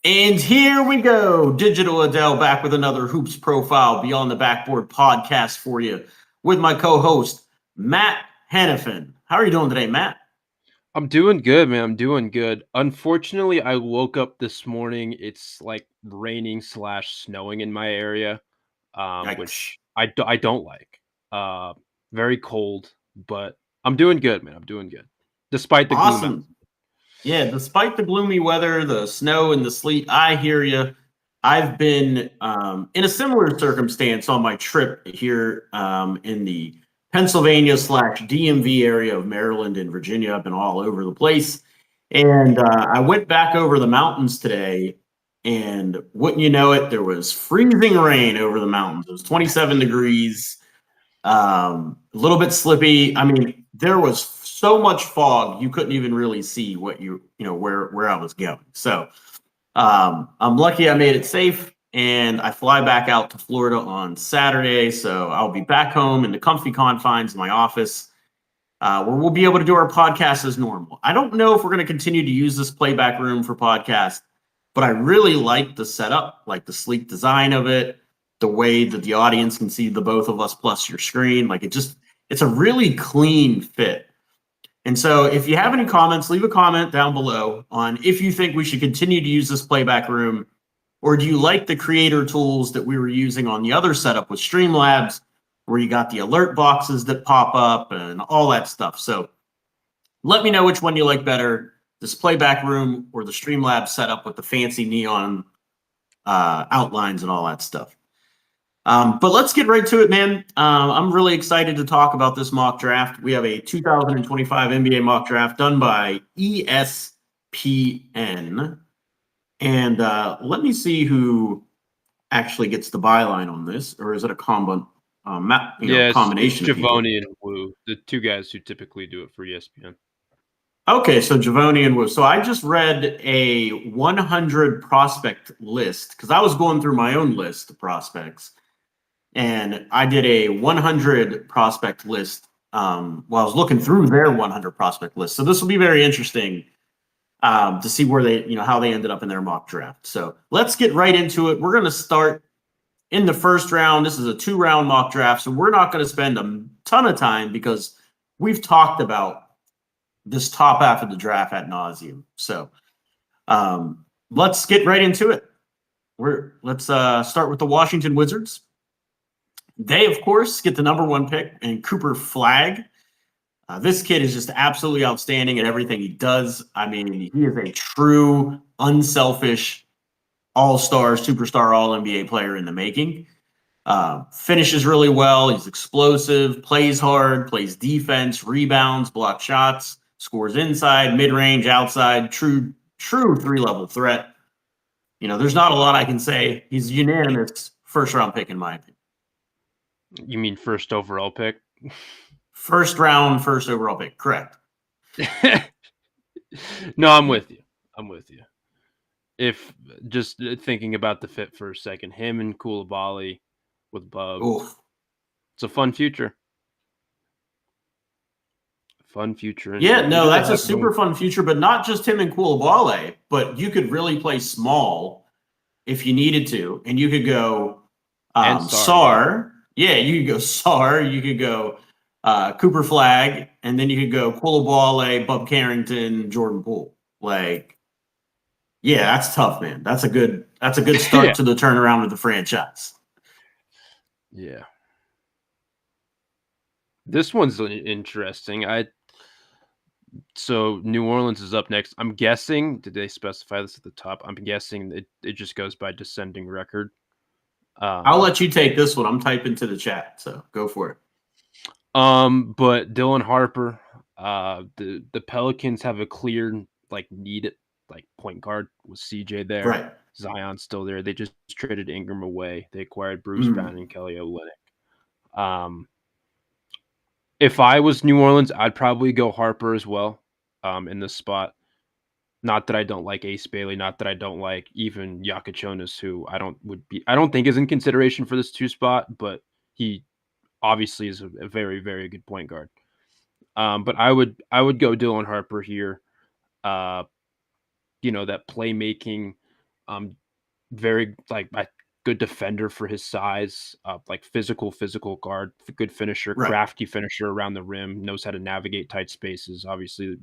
And here we go. Digital Adele back with another Hoops Profile Beyond the Backboard podcast for you with my co host, Matt Hanifan. How are you doing today, Matt? I'm doing good, man. I'm doing good. Unfortunately, I woke up this morning. It's like raining slash snowing in my area, Yikes. which I don't like. Uh, Very cold, but I'm doing good, man. I'm doing good, despite the gloom out. Awesome. Yeah, despite the gloomy weather, the snow, and the sleet, I hear you. I've been in a similar circumstance on my trip here in the Pennsylvania slash DMV area of Maryland and Virginia. I've been all over the place. And I went back over the mountains today, and wouldn't you know it, there was freezing rain over the mountains. It was 27 degrees, a little bit slippy. I mean, there was so much fog you couldn't even really see what where I was going. So I'm lucky I made it safe, and I fly back out to Florida on Saturday. So I'll be back home in the comfy confines of my office, where we'll be able to do our podcast as normal. I don't know if we're going to continue to use this playback room for podcast, but I really like the setup, like the sleek design of it, the way that the audience can see the both of us plus your screen. It's a really clean fit. And so if you have any comments, leave a comment down below on if you think we should continue to use this playback room, or do you like the creator tools that we were using on the other setup with Streamlabs, where you got the alert boxes that pop up and all that stuff. So let me know which one you like better, this playback room or the Streamlabs setup with the fancy neon outlines and all that stuff. But let's get right to it, man. I'm really excited to talk about this mock draft. We have a 2025 NBA mock draft done by ESPN. And let me see who actually gets the byline on this, or is it a combination It's of people? Javoni and Wu, the two guys who typically do it for ESPN. Okay, so Javoni and Wu. So I just read a 100 prospect list because I was going through my own list of prospects. And I did a 100 prospect list while I was looking through their 100 prospect list. So this will be very interesting to see where how they ended up in their mock draft. So let's get right into it. We're going to start in the first round. This is a 2-round mock draft, so we're not going to spend a ton of time because we've talked about this top half of the draft ad nauseum. So let's get right into it. Let's start with the Washington Wizards. They, of course, get the number 1 pick and Cooper Flagg. This kid is just absolutely outstanding at everything he does. I mean, he is a true, unselfish, all-star, superstar, all-NBA player in the making. Finishes really well. He's explosive, plays hard, plays defense, rebounds, blocks shots, scores inside, mid-range, outside, true 3-level threat. There's not a lot I can say. He's a unanimous first-round pick in my opinion. You mean first overall pick? First round, first overall pick. Correct. No, I'm with you. If just thinking about the fit for a second, him and Koulibaly with Bub, it's a fun future. Yeah, no, that's a super fun future, but not just him and Koulibaly, but you could really play small if you needed to, and you could go Sar. Yeah, you could go Sar. You could go Cooper Flagg, and then you could go Koulibaly, Bub Carrington, Jordan Poole. Yeah, that's tough, man. That's a good start to the turnaround of the franchise. Yeah. This one's interesting. So New Orleans is up next. I'm guessing, did they specify this at the top? I'm guessing it just goes by descending record. I'll let you take this one. I'm typing to the chat, so go for it. But Dylan Harper, the Pelicans have a clear need point guard with CJ there. Right. Zion's still there. They just traded Ingram away. They acquired Bruce Brown and Kelly Olynyk. If I was New Orleans, I'd probably go Harper as well in this spot. Not that I don't like Ace Bailey, not that I don't like even Yakachonis, who I don't think is in consideration for this 2 spot, but he obviously is a very, very good point guard. But I would go Dylan Harper here. That playmaking Very good defender for his size, like physical guard, good finisher, Right. crafty finisher around the rim, knows how to navigate tight spaces. Obviously,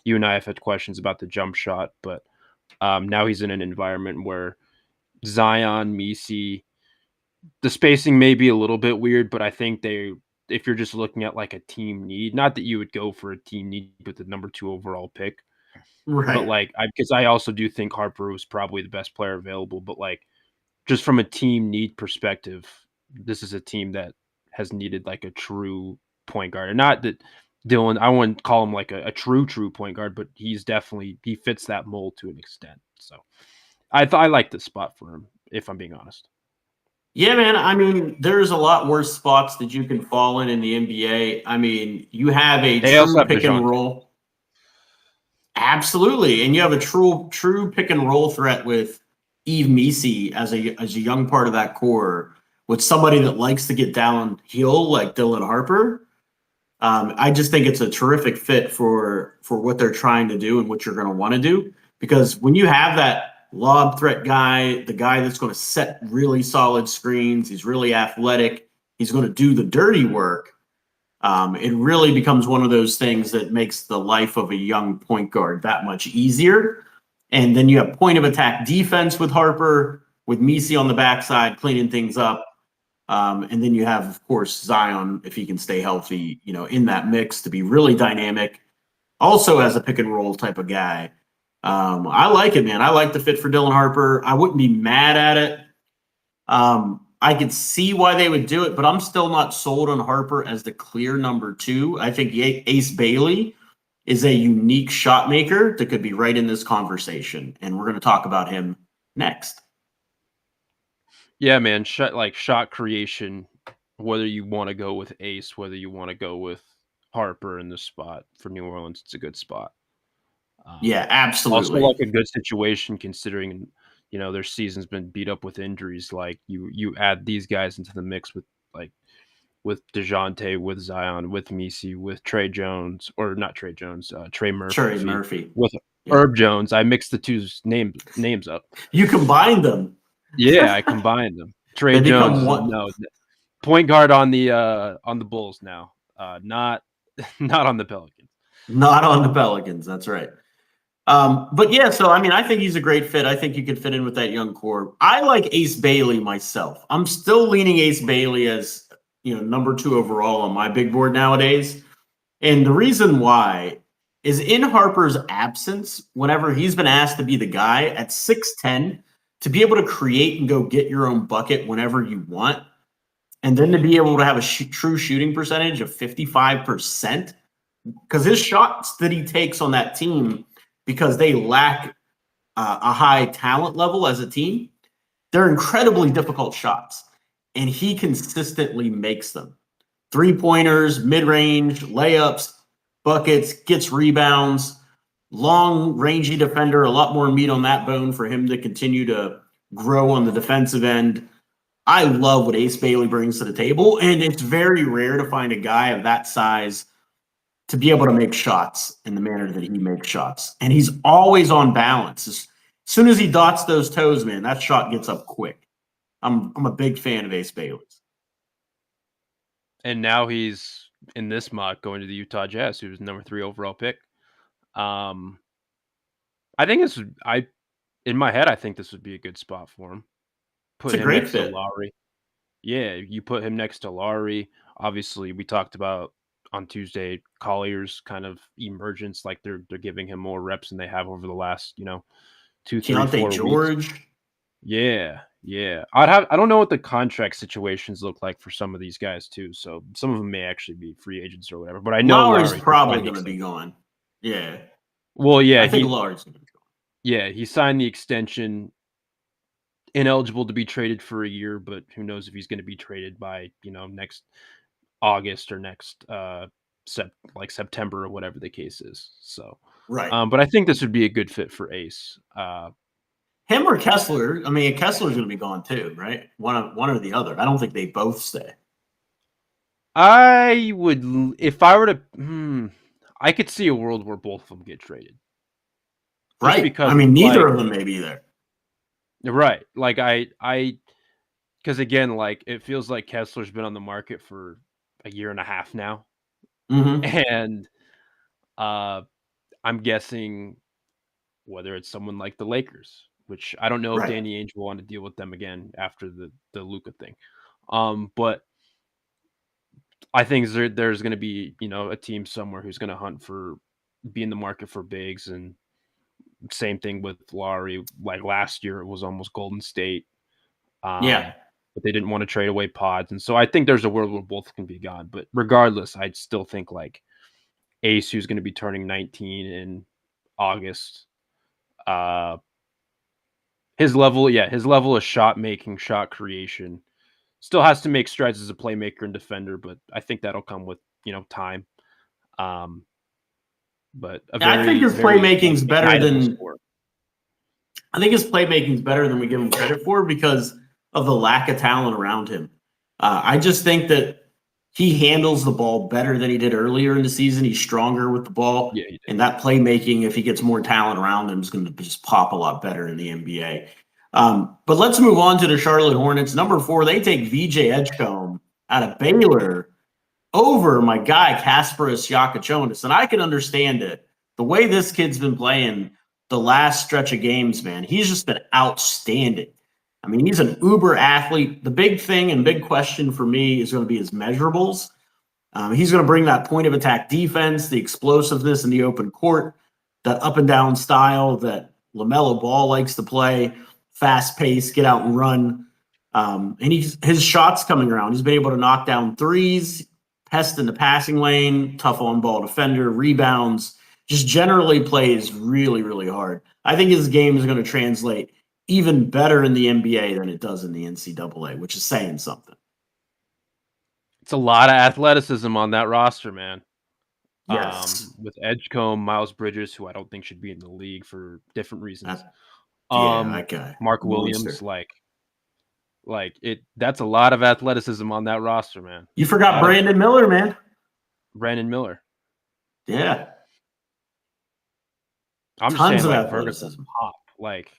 you and I have had questions about the jump shot, but now he's in an environment where Zion, Messi, the spacing may be a little bit weird, but I think if you're just looking at like a team need, not that you would go for a team need with the number 2 overall pick, but Right. because I also do think Harper was probably the best player available, but just from a team need perspective, this is a team that has needed like a true point guard. And not that Dylan, I wouldn't call him like a true point guard, but he fits that mold to an extent. So I like this spot for him, if I'm being honest. Yeah, man. I mean, there's a lot worse spots that you can fall in the NBA. I mean, you have a They also true have pick and DeJounte. roll. Absolutely. And you have a true pick and roll threat with Eve Messi as a young part of that core, with somebody that likes to get downhill like Dylan Harper. I just think it's a terrific fit for what they're trying to do and what you're going to want to do. Because when you have that lob threat guy, the guy that's going to set really solid screens, he's really athletic, he's going to do the dirty work. It really becomes one of those things that makes the life of a young point guard that much easier. And then you have point of attack defense with Harper, with Messi on the backside cleaning things up. And then you have, of course, Zion, if he can stay healthy, in that mix to be really dynamic. Also as a pick and roll type of guy. I like it, man. I like the fit for Dylan Harper. I wouldn't be mad at it. I could see why they would do it, but I'm still not sold on Harper as the clear number 2. I think Ace Bailey is a unique shot maker that could be right in this conversation, and we're going to talk about him next. Yeah, man, shot creation, whether you want to go with Ace, whether you want to go with Harper in this spot for New Orleans, it's a good spot. Yeah, absolutely. Also, like a good situation considering, their season's been beat up with injuries. Like you add these guys into the mix with DeJounte, with Zion, with Messi, with Trey Jones, or not Trey Jones, Trey Murphy, with Herb Jones. I mixed the two names up. You combined them. Yeah, I combined them. Trey Jones, no, point guard on the Bulls now, not on the Pelicans. Not on the Pelicans. That's right. But yeah, so I mean, I think he's a great fit. I think you could fit in with that young core. I like Ace Bailey myself. I'm still leaning Ace Bailey as number 2 overall on my big board nowadays. And the reason why is in Harper's absence, whenever he's been asked to be the guy at 6'10", to be able to create and go get your own bucket whenever you want, and then to be able to have a true shooting percentage of 55%, because his shots that he takes on that team, because they lack a high talent level as a team, they're incredibly difficult shots, and he consistently makes them. 3-pointers, mid-range, layups, buckets, gets rebounds, long, rangy defender, a lot more meat on that bone for him to continue to grow on the defensive end. I love what Ace Bailey brings to the table, and it's very rare to find a guy of that size to be able to make shots in the manner that he makes shots. And he's always on balance. As soon as he dots those toes, man, that shot gets up quick. I'm a big fan of Ace Bailey's. And now he's in this mock going to the Utah Jazz, who was number 3 overall pick. I think in my head, I think this would be a good spot for him. Put him next to Lowry. Yeah, you put him next to Lowry. Obviously, we talked about on Tuesday Collier's kind of emergence, like they're giving him more reps than they have over the last 2, 3, 4 George. weeks. Yeah. I don't know what the contract situations look like for some of these guys too. So some of them may actually be free agents or whatever. But I know Lowry's probably going to be gone. Yeah. Well, yeah, I think Lowry's going to be gone. Yeah, he signed the extension. Ineligible to be traded for a year, but who knows if he's going to be traded by next August or next September or whatever the case is. So right. But I think this would be a good fit for Ace. Him or Kessler? I mean, Kessler's going to be gone too, right? One or the other. I don't think they both stay. I would, if I were to. I could see a world where both of them get traded. Right. Because I mean, neither of them may be there. Right. Like because again, like it feels like Kessler's been on the market for a year and a half now, Hmm. and uh, I'm guessing whether it's someone like the Lakers, which I don't know if Right. Danny Ainge will want to deal with them again after the Luka thing, but I think there's going to be a team somewhere who's going to hunt for be in the market for bigs, and same thing with Lowry. Like last year, it was almost Golden State. Yeah. Um, but they didn't want to trade away pods. And so I think there's a world where both can be gone. But regardless, I'd still think like Ace, who's going to be turning 19 in August, uh, his level of shot making, shot creation, still has to make strides as a playmaker and defender. But I think that'll come with time. Um, but a I think very his very playmaking's better ignitable than score. I think his playmaking's better than we give him credit for because of the lack of talent around him. I just think that he handles the ball better than he did earlier in the season. He's stronger with the ball, Yeah, he did. and that playmaking, if he gets more talent around him, is going to just pop a lot better in the NBA. But let's move on to the Charlotte Hornets. Number 4, they take VJ Edgecombe out of Baylor over my guy Kasparas Yakachonis, and I can understand it. The way this kid's been playing the last stretch of games, man, he's just been outstanding. I mean, he's an uber athlete. The big thing and big question for me is going to be his measurables. He's going to bring that point of attack defense, the explosiveness in the open court, that up and down style that LaMelo Ball likes to play, fast pace, get out and run. And his shots coming around. He's been able to knock down threes, pest in the passing lane, tough on ball defender, rebounds, just generally plays really, really hard. I think his game is going to translate even better in the NBA than it does in the NCAA, which is saying something. It's a lot of athleticism on that roster, man. Yes. With Edgecombe, Miles Bridges, who I don't think should be in the league for different reasons. Yeah, that guy. Mark Williams, Monster. that's a lot of athleticism on that roster, man. You A forgot lot of Brandon Miller, man. Brandon Miller. Yeah. I'm just Tons saying, of like, vertical athleticism. pop. Like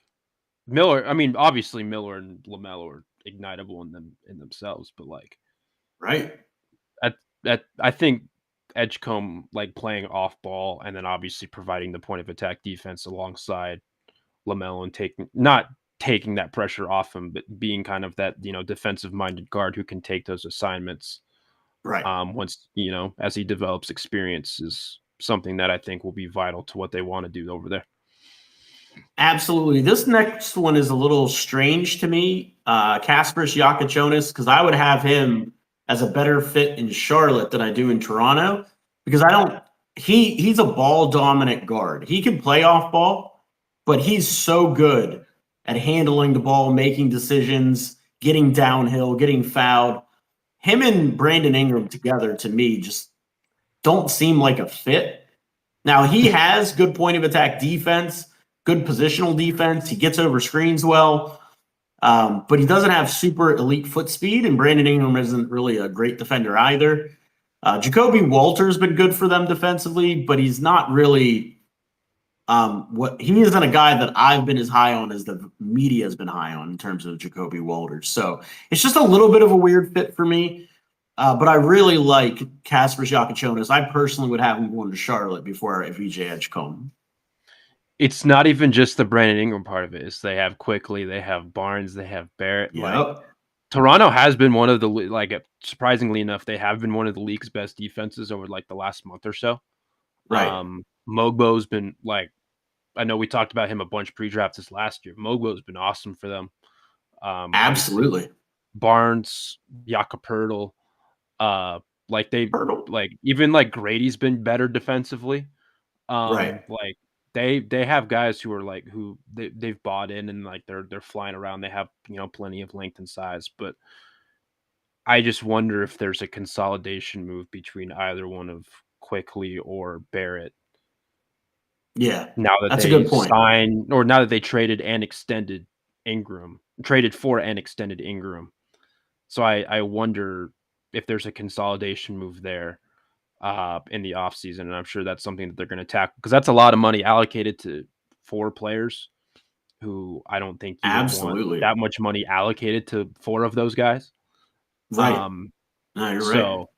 Miller, I mean, obviously Miller and LaMelo are ignitable in themselves, but like Right. that I think Edgecombe like playing off ball and then obviously providing the point of attack defense alongside LaMelo and not taking that pressure off him, but being kind of that defensive minded guard who can take those assignments. Right. Once as he develops experience is something that I think will be vital to what they want to do over there. Absolutely. This next one is a little strange to me. Kasparas Yakachonis, because I would have him as a better fit in Charlotte than I do in Toronto. Because I don't he's a ball dominant guard. He can play off ball, but he's so good at handling the ball, making decisions, getting downhill, getting fouled. Him and Brandon Ingram together to me just don't seem like a fit. Now he has good point of attack defense, good positional defense. He gets over screens well, but he doesn't have super elite foot speed. And Brandon Ingram isn't really a great defender either. Jacoby Walter's been good for them defensively, but he's not really he isn't a guy that I've been as high on as the media has been high on in terms of Jacoby Walters. So it's just a little bit of a weird fit for me. But I really like Kasparas Yakachonis. I personally would have him going to Charlotte before VJ Edgecombe. It's not even just the Brandon Ingram part of it. It's they have Quickly, they have Barnes, they have Barrett. Like Yep. Toronto has been one of the surprisingly enough, they have been one of the league's best defenses over like the last month or so. Right. Mogbo's been like, I know we talked about him a bunch pre-draft this last year. Mogbo's been awesome for them. Absolutely. Barnes, Jakob like even like Grady's been better defensively. Right. Like they have guys who are like they've bought in and like they're flying around. They have plenty of length and size, but I just wonder if there's a consolidation move between either one of Quickly or Barrett. Yeah. Now that That's a they good point. now that they traded for and extended Ingram. So I wonder if there's a consolidation move there in the offseason, and I'm sure that's something that they're going to tackle because that's a lot of money allocated to 4 players who I don't think you would want Absolutely. that much money allocated to 4 of those guys. Right. Um, No, you're right. so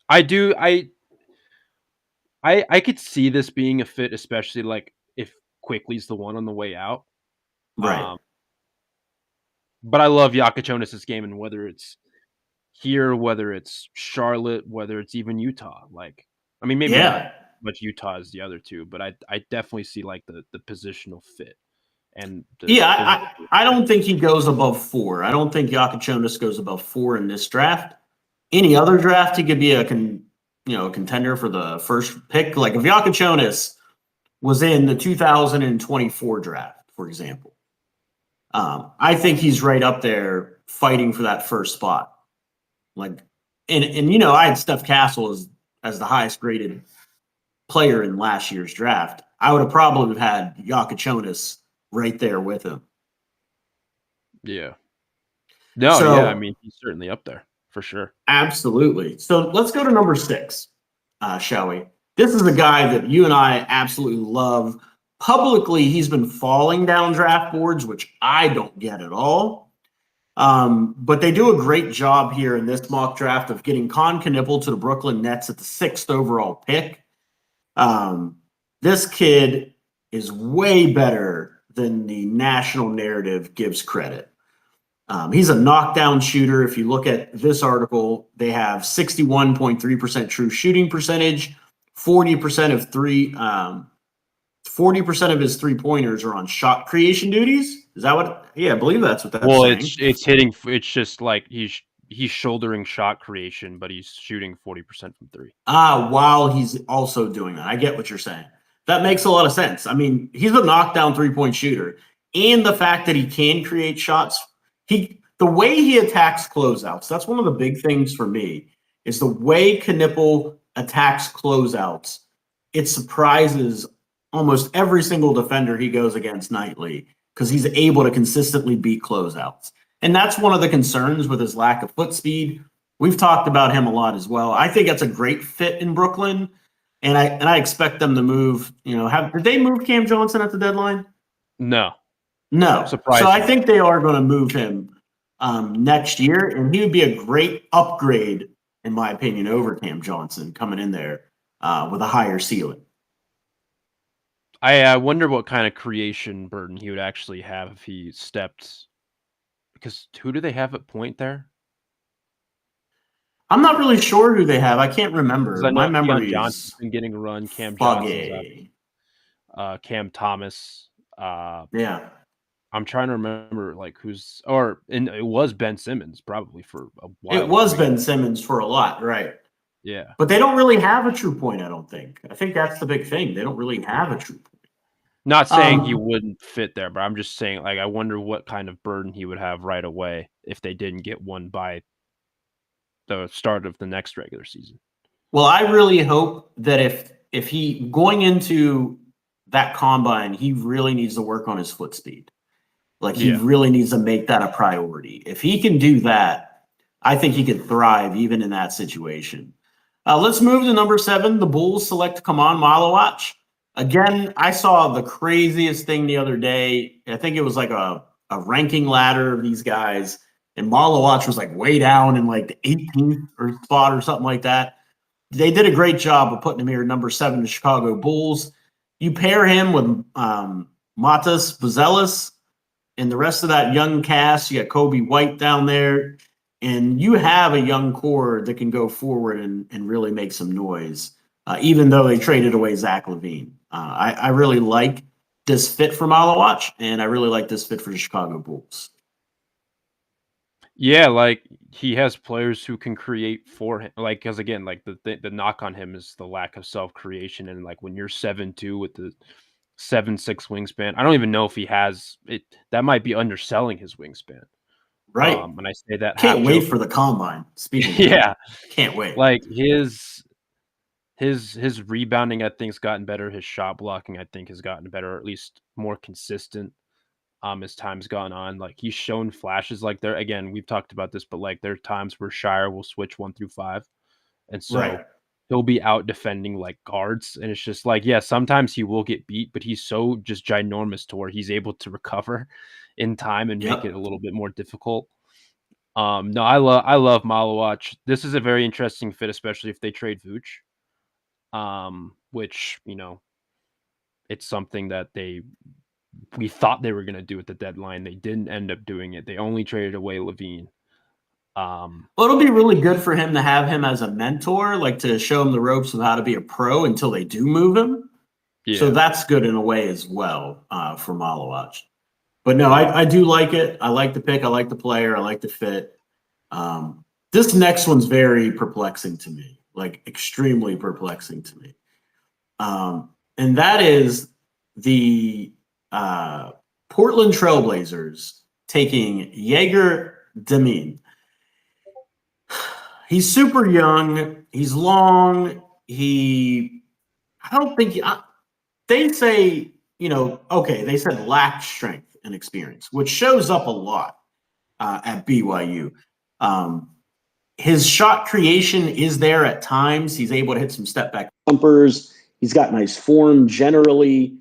I do I could see this being a fit, especially, like, if Quickly's the one on the way out. Right. Um, but I love Yakachonis's game, and whether it's here, whether it's Charlotte, whether it's even Utah, like, I mean, maybe not Yeah. much Utah as the other 2, but I definitely see, like, the positional fit and the Yeah, physical I fit. don't think he goes above 4. I don't think Yakachonis goes above 4 in this draft. Any other draft, he could be a contender for the first pick. Like if Yakachonis was in the 2024 draft, for example, I think he's right up there fighting for that first spot. Like, and I had Steph Castle as the highest graded player in last year's draft. I would have probably had Yakachonis right there with him. Yeah. No, yeah, I So mean, he's certainly up there for sure. absolutely. So let's go to number 6, shall we? This is a guy that you and I absolutely love. Publicly, he's been falling down draft boards, which I don't get at all. But they do a great job here in this mock draft of getting Con Knipple to the Brooklyn Nets at the 6th overall pick. This kid is way better than the national narrative gives credit. He's a knockdown shooter. If you look at this article, they have 61.3% true shooting percentage, 40% of 40% of his 3-pointers are on shot creation duties. Is that what? Yeah, I believe that's what that's Well, saying. it's just like he's shouldering shot creation, but he's shooting 40% from 3. While he's also doing that. I get what you're saying. That makes Yeah. a lot of sense. I mean, he's a knockdown 3-point shooter. And the fact that he can create shots, the way he attacks closeouts, that's one of the big things for me, is the way Knipple attacks closeouts. It surprises almost every single defender he goes against nightly because he's able to consistently beat closeouts. And that's one of the concerns with his lack of foot speed. We've talked about him a lot as well. I think that's a great fit in Brooklyn, and I expect them to move. Did they move Cam Johnson at the deadline? No, No. So I surprisingly. think they are going to move him next year, and he would be a great upgrade, in my opinion, over Cam Johnson coming in there with a higher ceiling. I wonder what kind of creation burden he would actually have if he stepped. Because who do they have at point there? I'm not really sure who they have. I can't Because remember. I My know Keon memory Johnson's is been getting a run. Cam Johnson's up. foggy. Cam Thomas. Yeah. I'm trying to remember like and it was Ben Simmons probably for a It while was too. Ben Simmons for a lot, right? Yeah. But they don't really have a true point, I don't think. I think that's the big thing. They don't really have a true point. Not saying he Um, wouldn't fit there, but I'm just saying, like, I wonder what kind of burden he would have right away if they didn't get one by the start of the next regular season. well, I really hope that if he going into that combine, he really needs to work on his foot speed. Like he Yeah. really needs to make that a priority. If he can do that, I think he could thrive even in that situation. Let's move to number 7. The Bulls select Kaman Malawach. Again, I saw the craziest thing the other day. I think it was like a ranking ladder of these guys, and Malawach was like way down in like the 18th or spot or something like that. They did a great job of putting him here, number 7, the Chicago Bulls. You pair him with Matas Buzelis and the rest of that young cast. You got Kobe White down there, and you have a young core that can go forward and really make some noise, even though they traded away Zach LaVine. I really like this fit for Malawach, and I really like this fit for the Chicago Bulls. Yeah, like he has players who can create for him. Like, because again, like the knock on him is the lack of self creation, and like when you're 7'2" with the 7'6" wingspan, I don't even know if he has it. That might be underselling his wingspan. Right. And I say that half Can't wait for joking. the combine. Speaking of that, Yeah, can't wait. like his rebounding, I think, has gotten better. His shot blocking, I think, has gotten better, or at least more consistent. As time's gone on, like he's shown flashes. Like we've talked about this, but like there are times where Shire will switch 1 through 5, and so Right. he'll be out defending like guards, and it's just like, yeah, sometimes he will get beat, but he's so just ginormous to where he's able to recover in time and make it Yep. a little bit more difficult. No, I love Malawach. This is a very interesting fit, especially if they trade Vooch. Which, it's something that we thought they were gonna do at the deadline. They didn't end up doing it. They only traded away Levine. Well, it'll be really good for him to have him as a mentor, like to show him the ropes of how to be a pro until they do move him. So Yeah. that's good in a way as well for Malawach. But no, I do like it. I like the pick. I like the player. I like the fit. This next one's very perplexing to me, like extremely perplexing to me. And that is the Portland Trailblazers taking Jaeger Demine. He's super young. He's long. I don't think they say, okay, they said lack strength and experience, which shows up a lot at BYU. His shot creation is there at times. He's able to hit some step back jumpers. He's got nice form generally.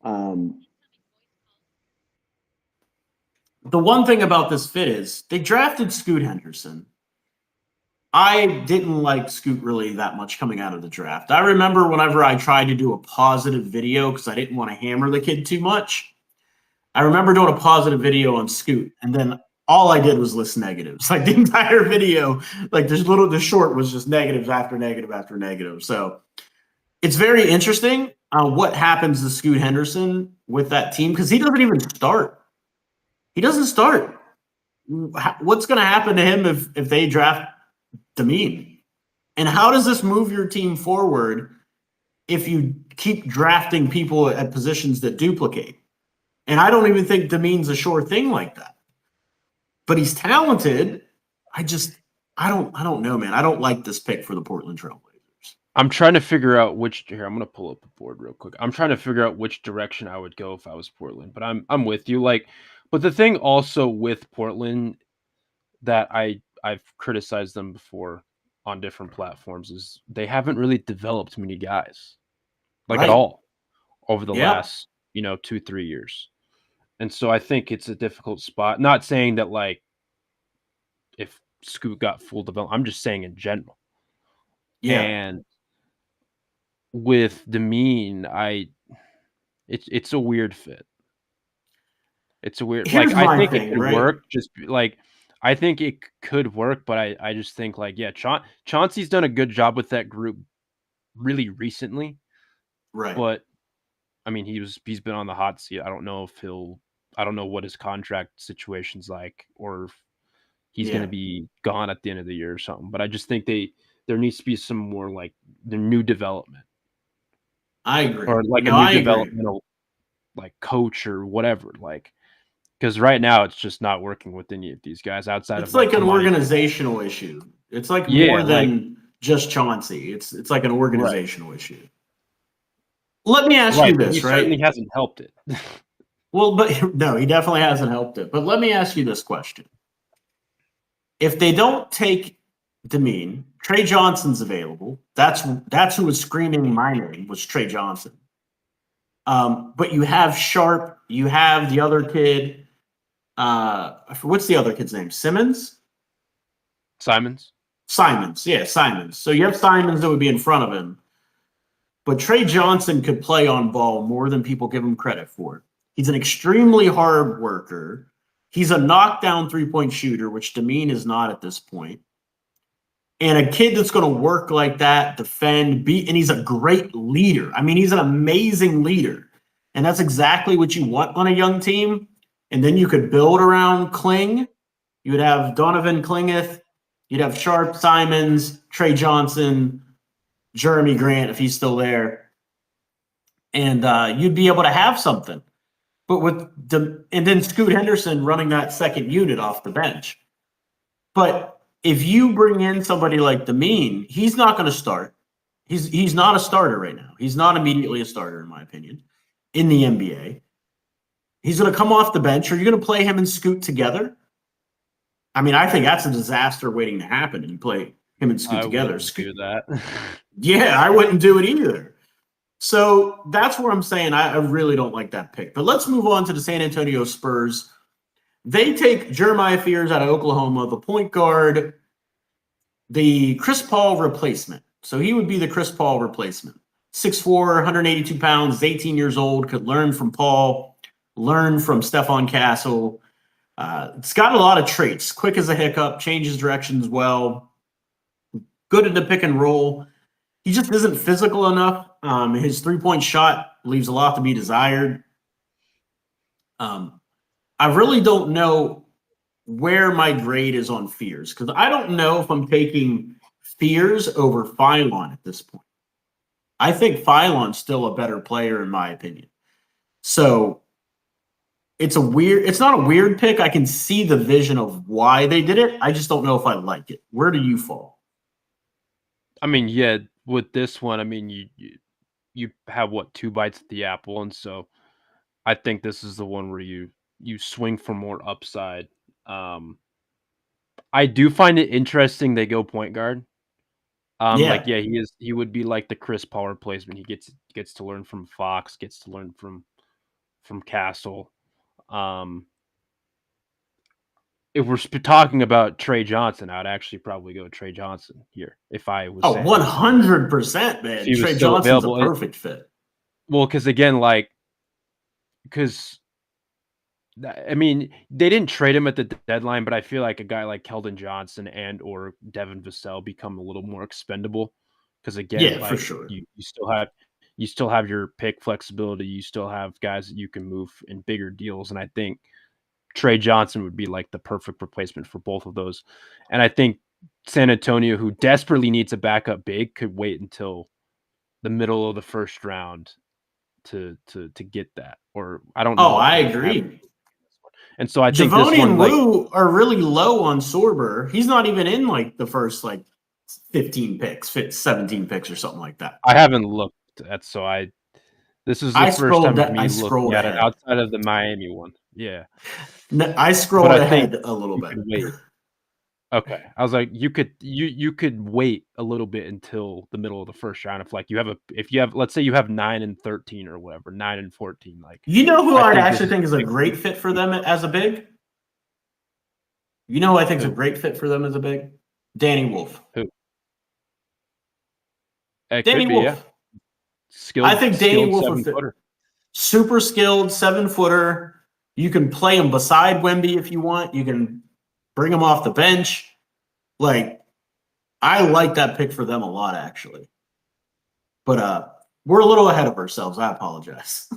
The one thing about this fit is they drafted Scoot Henderson. I didn't like Scoot really that much coming out of the draft. I remember whenever I tried to do a positive video because I didn't want to hammer the kid too much. I remember doing a positive video on Scoot, and then all I did was list negatives. Like the entire video, like the short was just negatives after negative after negative. So it's very interesting what happens to Scoot Henderson with that team because he doesn't even start. He doesn't start. What's going to happen to him if they draft Demine? And how does this move your team forward if you keep drafting people at positions that duplicate? And I don't even think Demine's a sure thing like that. But he's talented. I don't know, man. I don't like this pick for the Portland Trailblazers. I'm trying to figure out here. I'm gonna pull up the board real quick. I'm trying to figure out which direction I would go if I was Portland. But I'm with you. But the thing also with Portland that I've criticized them before on different platforms is they haven't really developed many guys at all over the last 2-3 years. And so I think it's a difficult spot. Not saying that if Scoot got full development, I'm just saying in general. Yeah. And with Demine, it's a weird fit. It's a weird. I think it could work. I think it could work, but I just think Chauncey's done a good job with that group really recently. Right. But I mean, he's been on the hot seat. I don't know what his contract situation's like, or if he's going to be gone at the end of the year or something. But I just think there needs to be some more the new development. I agree. Or a new developmental coach or whatever. Because right now it's just not working with any of these guys outside of. It's like an organizational issue. It's more than just Chauncey. It's like an organizational issue. Let me ask you this, he certainly hasn't helped it. Well, but no, he definitely hasn't helped it. But let me ask you this question. If they don't take Demine, Trey Johnson's available. That's who was screaming my name, was Trey Johnson. But you have Sharp, you have the other kid. What's the other kid's name? Simons? Simons, yeah, Simons. So you have Simons that would be in front of him. But Trey Johnson could play on ball more than people give him credit for. He's an extremely hard worker. He's a knockdown three-point shooter, which Demine is not at this point. And a kid that's going to work like that, defend, and he's a great leader. I mean, he's an amazing leader. And that's exactly what you want on a young team. And then you could build around Kling. You would have Donovan Klingeth. You'd have Sharp, Simons, Trey Johnson, Jeremy Grant, if he's still there. And you'd be able to have something. But and then Scoot Henderson running that second unit off the bench. But if you bring in somebody like Demine, he's not going to start. He's not a starter right now. He's not immediately a starter, in my opinion, in the NBA. He's going to come off the bench. Are you going to play him and Scoot together? I mean, I think that's a disaster waiting to happen. And you play him and Scoot I together. wouldn't do that. Yeah, I wouldn't do it either. So that's where I'm saying I really don't like that pick. But let's move on to the San Antonio Spurs. They take Jeremiah Fears out of Oklahoma, the point guard, the Chris Paul replacement. So he would be the Chris Paul replacement. 6'4", 182 pounds, 18 years old, could learn from Paul, learn from Stephon Castle. It's got a lot of traits. Quick as a hiccup, changes directions well, good at the pick and roll. He just isn't physical enough. His three-point shot leaves a lot to be desired. I really don't know where my grade is on Fears because I don't know if I'm taking Fears over Phylon at this point. I think Phylon's still a better player in my opinion. So it's not a weird pick. I can see the vision of why they did it. I just don't know if I like it. Where do you fall? I mean, yeah, with this one, I mean, you have what, 2 bites at the apple, and so I think this is the one where you swing for more upside. I do find it interesting they go point guard. Like, Yeah. yeah, he would be like the Chris Paul replacement. He gets to learn from Fox, gets to learn from Castle. If we're talking about Trey Johnson, I'd actually probably go Trey Johnson here if I was. Oh, 100%, man. If he was Trey still Johnson's a available. perfect fit. Well, because again, I mean, they didn't trade him at the deadline, but I feel like a guy like Keldon Johnson and or Devin Vassell become a little more expendable. Because again, Yeah, for sure. you still have your pick flexibility. You still have guys that you can move in bigger deals, and I think Trey Johnson would be like the perfect replacement for both of those. And I think San Antonio, who desperately needs a backup big, could wait until the middle of the first round to get that. Or I don't know. Oh, I agree. And so I think Javoni this one, and Wu are really low on Sorber. He's not even in like the first 15 picks, 17 picks or something like that. I haven't looked at, so this is the first time of me looking at it outside of the Miami one. Yeah. No, I scrolled ahead a little bit. Wait. Okay. I was like, you could wait a little bit until the middle of the first round if you have let's say you have 9 and 13 or whatever, 9 and 14. Like, you know who I actually think is a great fit for them as a big? You know who I think is a great fit for them as a big? Danny Wolf. Who? Danny Wolf. Yeah. Skilled, I think Danny Wolf would fit. Footer. Super skilled 7-footer. You can play him beside Wemby if you want. You can bring him off the bench. Like, I like that pick for them a lot, actually. But we're a little ahead of ourselves. I apologize.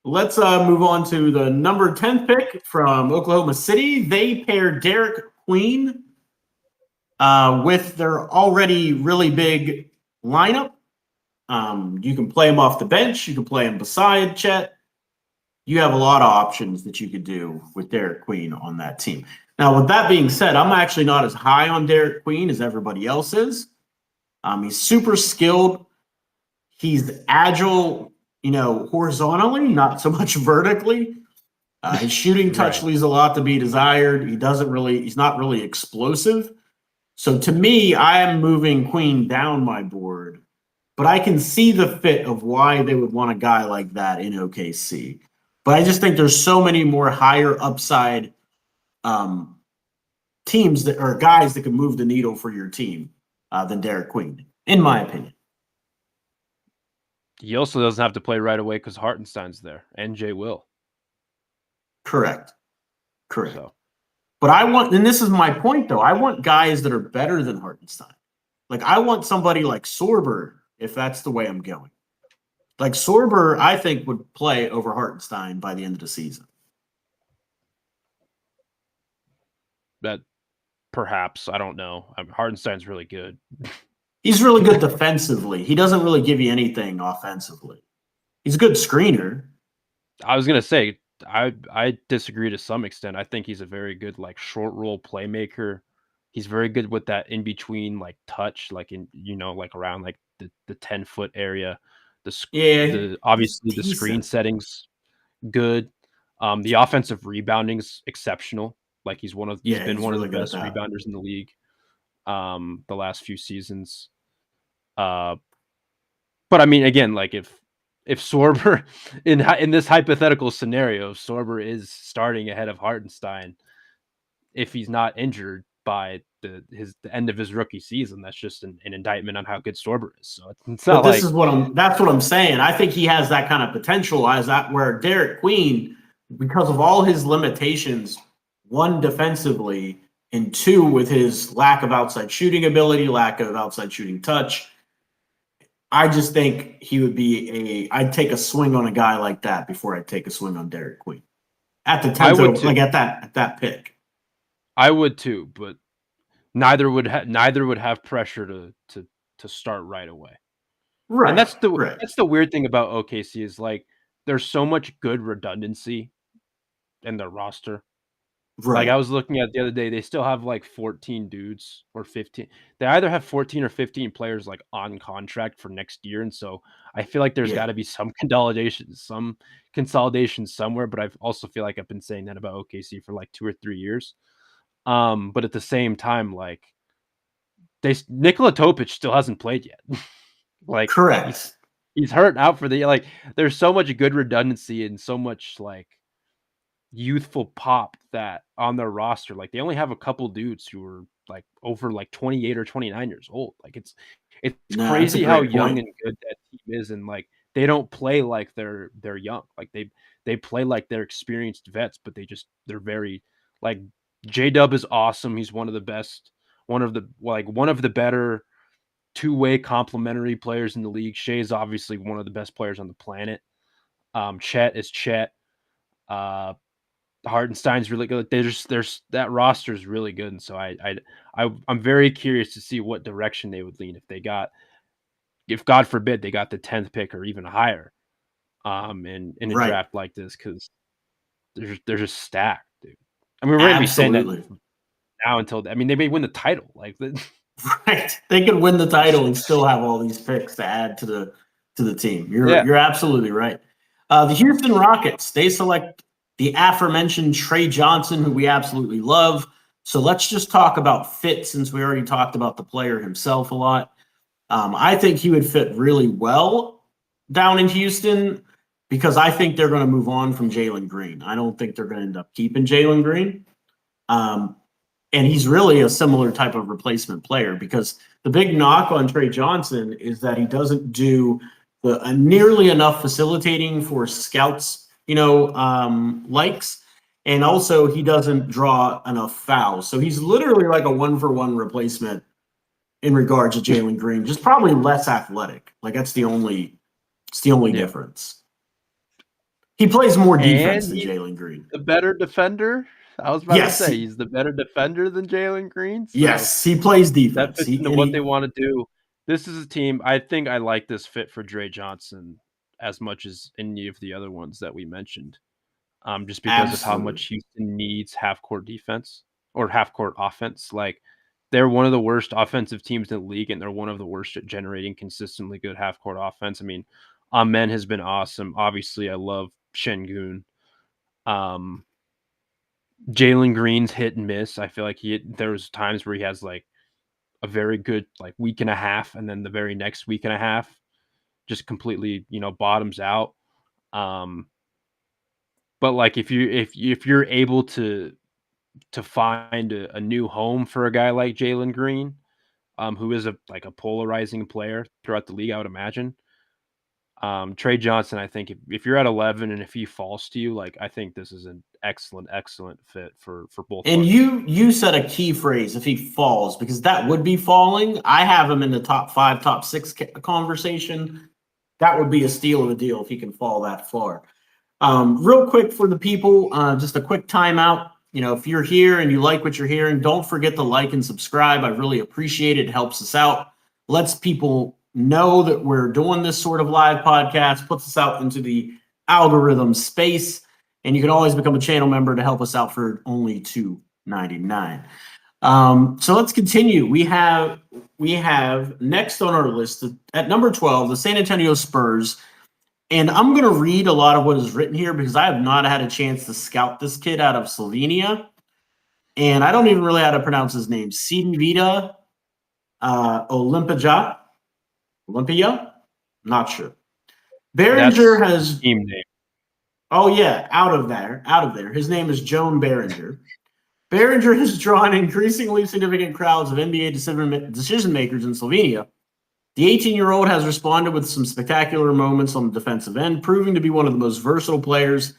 Let's move on to the number 10th pick from Oklahoma City. They pair Derek Queen with their already really big lineup. You can play him off the bench. You can play him beside Chet. You have a lot of options that you could do with Derek Queen on that team. Now, with that being said, I'm actually not as high on Derek Queen as everybody else is. He's super skilled. He's agile, horizontally, not so much vertically. His shooting touch leaves a lot to be desired. He's not really explosive. So to me, I am moving Queen down my board, but I can see the fit of why they would want a guy like that in OKC. But I just think there's so many more higher upside teams that are guys that can move the needle for your team than Derek Queen, in my opinion. He also doesn't have to play right away because Hartenstein's there and Jay will. Correct. So. But and this is my point though, I want guys that are better than Hartenstein. Like I want somebody like Sorber, if that's the way I'm going. Like Sorber, I think would play over Hartenstein by the end of the season. That perhaps, I don't know. Hartenstein's really good. He's really good defensively. He doesn't really give you anything offensively. He's a good screener. I was gonna say I disagree to some extent. I think he's a very good short roll playmaker. He's very good with that in between touch, around the 10-foot area. Obviously the screen settings good. The offensive rebounding's exceptional. Like he's been he's one of really the good at best that. rebounders in the league the last few seasons. But I mean, again, like if Sorber in this hypothetical scenario, if Sorber is starting ahead of Hartenstein, if he's not injured by the end of his rookie season, that's just an indictment on how good Sorber is. So it's not But this like is that's what I'm saying. I think he has that kind of potential as that where Derek Queen, because of all his limitations, one defensively and two with his lack of outside shooting ability, lack of outside shooting touch. I just think he would be I'd take a swing on a guy like that before I'd take a swing on Derek Queen at the I 10th, would too. like at that pick. I would too, but neither would have pressure to start right away. And Right, that's right. the weird thing about OKC is like there's so much good redundancy in their roster. Like I Right. was looking at the other day, they still have like 14 dudes or 15. They either have 14 or 15 players like on contract for next year. And so I feel like there's got Yeah. to be some consolidation somewhere. But I also feel like I've been saying that about OKC for like 2 or 3 years. But at the same time, like Nikola Topic still hasn't played yet. Like Correct. he's hurt out for the like. There's so much good redundancy and so much like youthful pop that on their roster. Like they only have a couple dudes who are like over like 28 or 29 years old. Like it's No, that's a crazy how great young point. and good that team is, and like they don't play like they're young. Like they play like they're experienced vets, but they're very like J Dub is awesome. He's one of the best, one of the better two-way complementary players in the league. Shea is obviously one of the best players on the planet. Chet is Chet. Hartenstein's really good. There's that roster is really good, and so I'm very curious to see what direction they would lean if God forbid they got the 10th pick or even higher, in a Right. draft like this because they're just stacked, dude. I mean, we're gonna be saying that Absolutely. now until I mean they may win the title, like Right. They could win the title and still have all these picks to add to the team. yeah. You're absolutely right. The Houston Rockets, they select the aforementioned Trey Johnson, who we absolutely love. So let's just talk about fit since we already talked about the player himself a lot. I think he would fit really well down in Houston because I think they're going to move on from Jalen Green. I don't think they're going to end up keeping Jalen Green. Um, and he's really a similar type of replacement player because the big knock on Trey Johnson is that he doesn't do nearly enough facilitating for scouts, likes. And also, he doesn't draw enough fouls. So he's literally like a one-for-one replacement in regards to Jalen Green, just probably less athletic. Like it's the only Yeah. difference. He plays more defense And than he's Jalen Green. the better defender. I was about to Yes, say he's the better defender than Jalen Green, so yes, he plays that defense. fits into what they want to do. This is a team. I think I like this fit for Dre Johnson as much as any of the other ones that we mentioned. Just because of how Absolutely. much Houston needs half court defense or half court offense. Like they're one of the worst offensive teams in the league, and they're one of the worst at generating consistently good half court offense. I mean, Amen has been awesome. Obviously, I love Şengün. Um, Jalen Green's hit and miss. I feel like there was times where he has like a very good like week and a half, and then the very next week and a half just completely bottoms out. Um, but like if you're able to find a new home for a guy like Jalen Green, who is a polarizing player throughout the league, I would imagine. Trey Johnson, I think if you're at 11 and if he falls to you, like I think this is an excellent fit for both And parties. you said a key phrase if he falls because that would be falling. I have him in the top 5, top 6 conversation. That would be a steal of a deal if he can fall that far. Real quick for the people, just a quick timeout. If you're here and you like what you're hearing, don't forget to like and subscribe. I really appreciate it. It helps us out. Lets people know that we're doing this sort of live podcast, puts us out into the algorithm space. And you can always become a channel member to help us out for only $2.99. So let's continue. We have next on our list at number 12, the San Antonio Spurs. And I'm going to read a lot of what is written here because I have not had a chance to scout this kid out of Slovenia. and I don't even really know how to pronounce his name. Cedevita Olympia? Not sure. Behringer has team name. Oh yeah, out of there. His name is Joan Behringer. Behringer has drawn increasingly significant crowds of NBA decision makers in Slovenia. The 18-year-old has responded with some spectacular moments on the defensive end, proving to be one of the most versatile players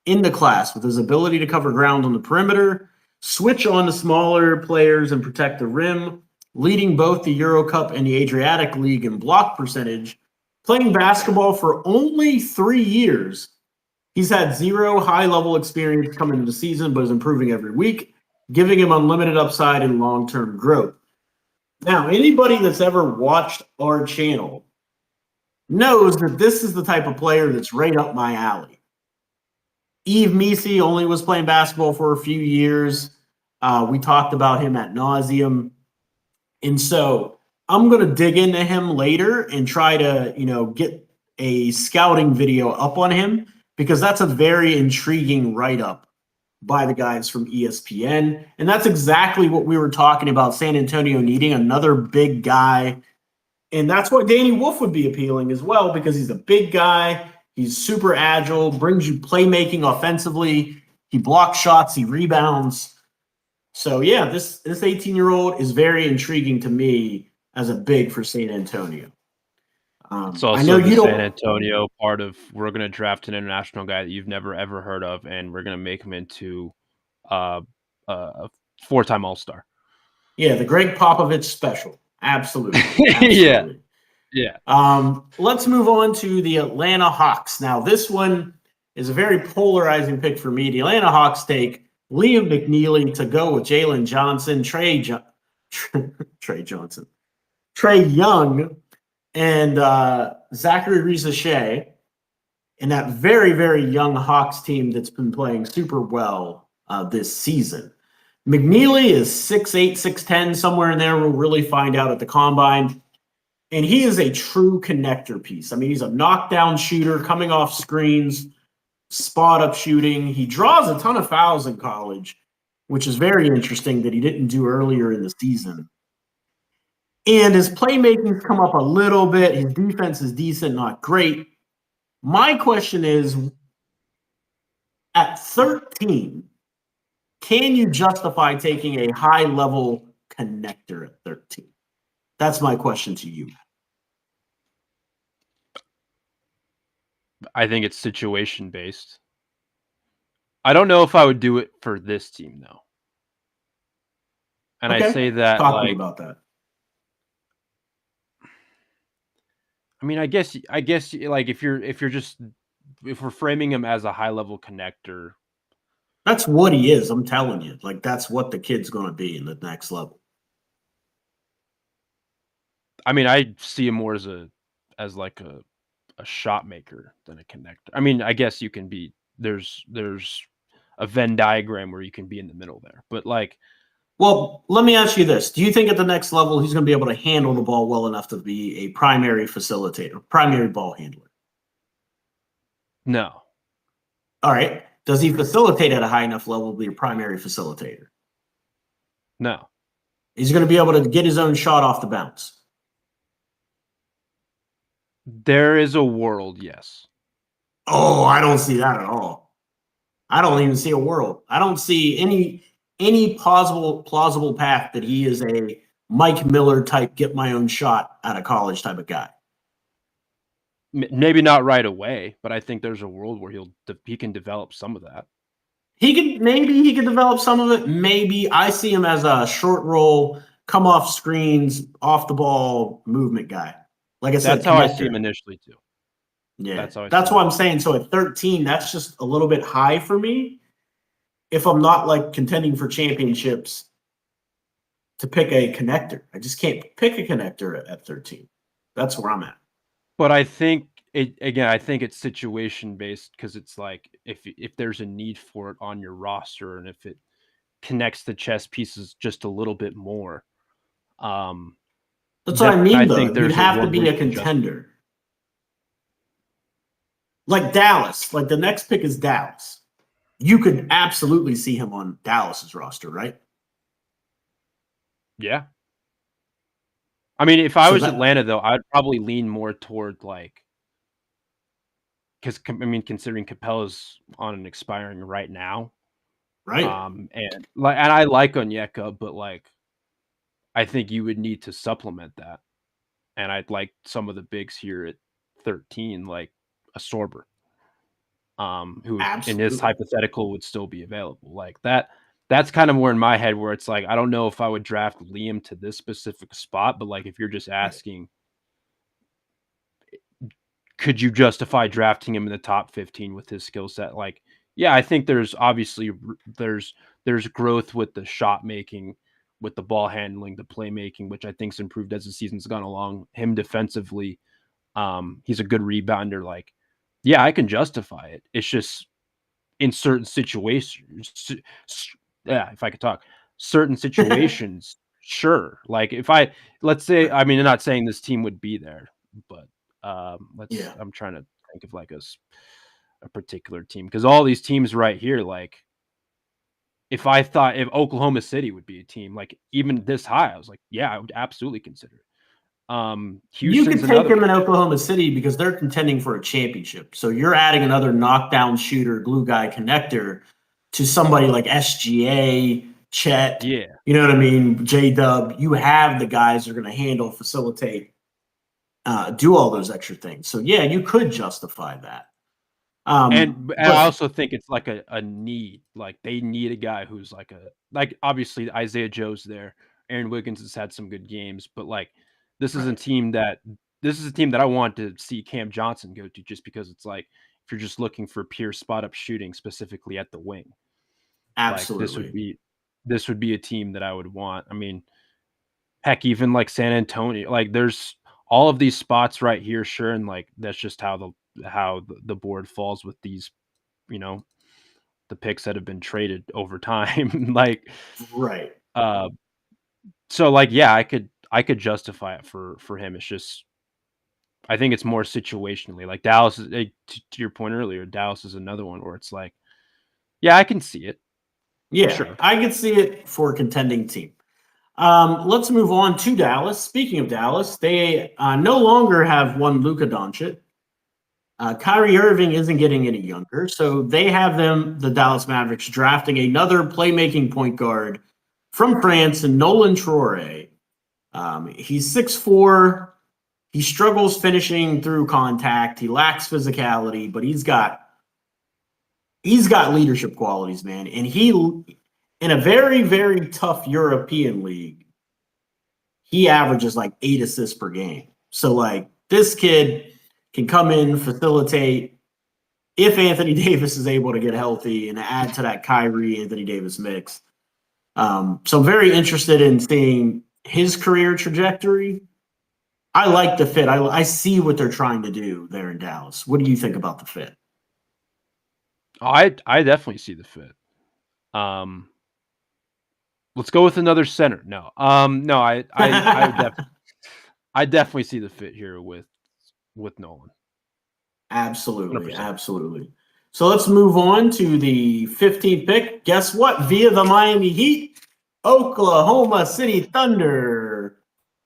in the class with his ability to cover ground on the perimeter, switch on to smaller players and protect the rim, leading both the Euro Cup and the Adriatic League in block percentage. Playing basketball for only 3 years, he's had zero high-level experience coming into the season, but is improving every week, giving him unlimited upside and long-term growth. Now, anybody that's ever watched our channel knows that this is the type of player that's right up my alley. Yves Misi only was playing basketball for a few years. We talked about him ad nauseum. And so I'm going to dig into him later and try to, get a scouting video up on him, because that's a very intriguing write-up by the guys from ESPN. And that's exactly what we were talking about, San Antonio needing another big guy. And that's why Danny Wolf would be appealing as well, because he's a big guy. He's super agile, brings you playmaking offensively. He blocks shots, he rebounds. So, yeah, this 18-year-old is very intriguing to me as a big for San Antonio. It's also the San Antonio part of, we're going to draft an international guy that you've never, ever heard of, and we're going to make him into a 4-time All-Star. Yeah, the Greg Popovich special. Absolutely. Yeah. Let's move on to the Atlanta Hawks. Now, this one is a very polarizing pick for me. The Atlanta Hawks take Liam McNeely to go with Jalen Johnson, Trey Young, and Zachary Riza-Shea, and that very, very young Hawks team that's been playing super well this season. McNeely is 6'8", 6'10", somewhere in there. We'll really find out at the Combine. And he is a true connector piece. I mean, he's a knockdown shooter coming off screens, spot-up shooting. He draws a ton of fouls in college, which is very interesting that he didn't do earlier in the season. And his playmaking's come up a little bit. His defense is decent, not great. My question is, at 13, can you justify taking a high-level connector at 13? That's my question to you. I think it's situation-based. I don't know if I would do it for this team, though. And okay. I say that, talk to me about that. I mean, I guess like if we're framing him as a high-level connector, that's what he is. I'm telling you, like that's what the kid's going to be in the next level. I mean, I see him more as like a shot maker than a connector. I mean, I guess you can be there's a Venn diagram where you can be in the middle there, but like. Well, let me ask you this. Do you think at the next level he's going to be able to handle the ball well enough to be a primary facilitator, primary ball handler? No. All right. Does he facilitate at a high enough level to be a primary facilitator? No. He's going to be able to get his own shot off the bounce. There is a world, yes. Oh, I don't see that at all. I don't even see a world. I don't see any plausible path that he is a Mike Miller type, get my own shot out of college type of guy. Maybe not right away, but I think there's a world where he can develop some of that. Maybe he can develop some of it. Maybe I see him as a short roll, come off screens, off the ball movement guy. Like I said, that's how I see him initially too. Yeah, that's what I'm saying. So at 13, that's just a little bit high for me. If I'm not like contending for championships, to pick a connector, I just can't pick a connector at 13. That's where I'm at. But I think it's situation based, because it's like if there's a need for it on your roster, and if it connects the chess pieces just a little bit more. That's what I mean, though. You'd have to be a contender. Like Dallas. Like the next pick is Dallas. You could absolutely see him on Dallas's roster, right? Yeah. I mean, if I So was that Atlanta, though, I'd probably lean more toward, like, because I mean, considering Capella's on an expiring right now, right, and I like Onyeka, but, like, I think you would need to supplement that, and I'd like some of the bigs here at 13, like a Sorber, who would, in this absolutely. hypothetical, would still be available. Like, that's kind of more in my head where it's like, I don't know if I would draft Liam to this specific spot, but, like, if you're just Right. asking, could you justify drafting him in the top 15 with his skill set? Like, yeah, I think there's obviously there's growth with the shot making, with the ball handling, the playmaking, which I think's improved as the season's gone along. Him defensively, he's a good rebounder. Like, yeah, I can justify it. It's just in certain situations, yeah, if I could talk, certain situations, sure. Like, if let's say, Right. I mean, I'm not saying this team would be there, but Yeah. I'm trying to think of like a particular team, because all these teams right here, like, if I thought if Oklahoma City would be a team like even this high, I was like, yeah, I would absolutely consider it. You Houston's could take another him one. in Oklahoma City because they're contending for a championship. So you're adding another knockdown shooter, glue guy connector to somebody like SGA, Chet, Yeah, you know what I mean? J Dub. You have the guys that are going to handle, facilitate, do all those extra things. So yeah, you could justify that. and I But also think it's like a need. Like, they need a guy who's like obviously Isaiah Joe's there. Aaron Wiggins has had some good games, but like this is a right, team that this is a team that I want to see Cam Johnson go to, just because it's like, if you're just looking for pure spot up shooting, specifically at the wing, like absolutely. this would be a team that I would want. I mean, heck, even like San Antonio, like there's all of these spots right here, sure, and like that's just how the board falls with these, you know, the picks that have been traded over time. Like, Right. uh, so like, yeah, I could justify it for him. It's just, I think it's more situationally. Like Dallas is, to your point earlier, Dallas is another one where it's like, yeah, I can see it, Yeah, sure. I could see it for a contending team. Let's move on to Dallas. Speaking of Dallas, they no longer have one Luka Doncic. Kyrie Irving isn't getting any younger, so they have the Dallas Mavericks, drafting another playmaking point guard from France, and Nolan Traore. He's 6'4". He struggles finishing through contact. He lacks physicality, but he's got leadership qualities, man. And he, in a very, very tough European league, he averages like 8 assists per game. So like this kid can come in, facilitate, if Anthony Davis is able to get healthy, and add to that Kyrie Anthony Davis mix. So I'm very interested in seeing his career trajectory. I like the fit. I see what they're trying to do there in Dallas. What do you think about the fit? I definitely see the fit. Um, let's go with another center. No, no, I definitely see the fit here with Nolan, hundred Absolutely, percent. absolutely. So let's move on to the 15th pick. Guess what? Via the Miami Heat, Oklahoma City Thunder.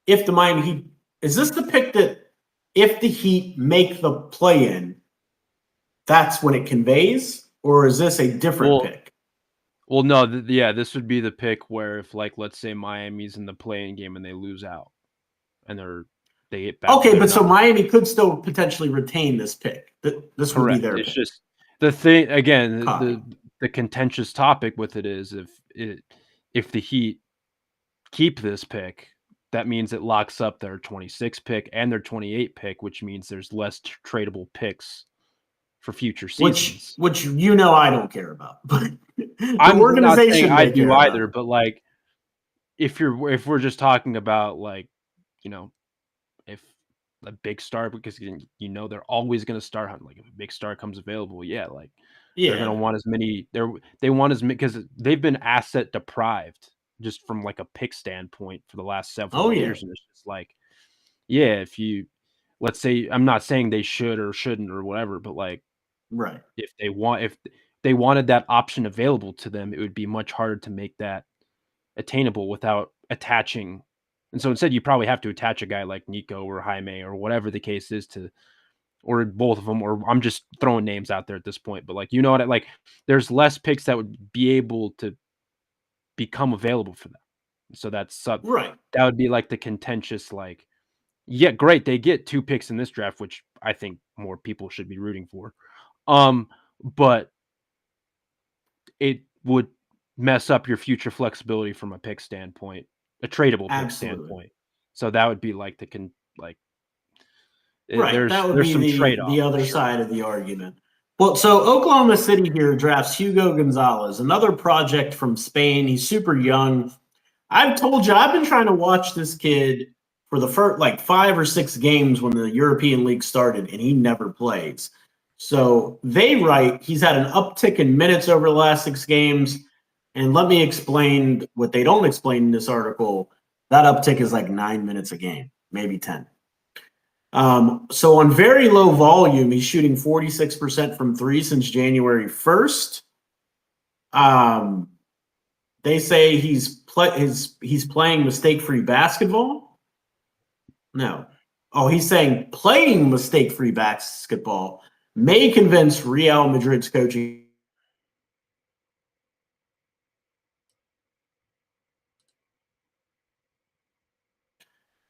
If the Miami Heat, is this the pick that if the Heat make the play in, that's when it conveys? Or is this a different Well, pick? no, yeah, this would be the pick where, if, like, let's say Miami's in the playing game and they lose out, and they get back, Okay, they're but so not Miami could still potentially retain this pick. This would be correct. their It's pick. just the thing again. Copy. The contentious topic with it is, if the Heat keep this pick, that means it locks up their 26 pick and their 28 pick, which means there's less tradable picks for future Which seasons. which you know I don't care about, but the I'm not saying organization I may do care about either, it. but like, if we're just talking about, like, you know, if a big star, because they're always going to star hunt. Like, if a big star comes available, yeah, like they're going to Yeah. want as many. They want as many, because they've been asset deprived just from like a pick standpoint for the last several Oh yeah. years, and it's just like, yeah, if you, let's say, I'm not saying they should or shouldn't or whatever, but like, Right. if they wanted that option available to them, it would be much harder to make that attainable without attaching. And so instead, you probably have to attach a guy like Nico or Jaime or whatever the case is to, or both of them, or I'm just throwing names out there at this point. But like, you know what? Like, there's less picks that would be able to become available for them. So that's Right. That would be like the contentious, like, yeah, great. They get 2 picks in this draft, which I think more people should be rooting for. But it would mess up your future flexibility from a pick standpoint, a tradable pick standpoint. So that would be like Right. That would there's be some the trade-off for other sure. side of the argument. Well, so Oklahoma City here drafts Hugo Gonzalez, another project from Spain. He's super young. I've told you, I've been trying to watch this kid for the first like 5 or 6 games when the European League started, and he never plays. So they write he's had an uptick in minutes over the last 6 games. And let me explain what they don't explain in this article. That uptick is like 9 minutes a game, maybe 10. So on very low volume, he's shooting 46% from 3 since January 1st. They say he's playing mistake-free basketball. No. Oh, he's saying playing mistake-free basketball may convince Real Madrid's coaching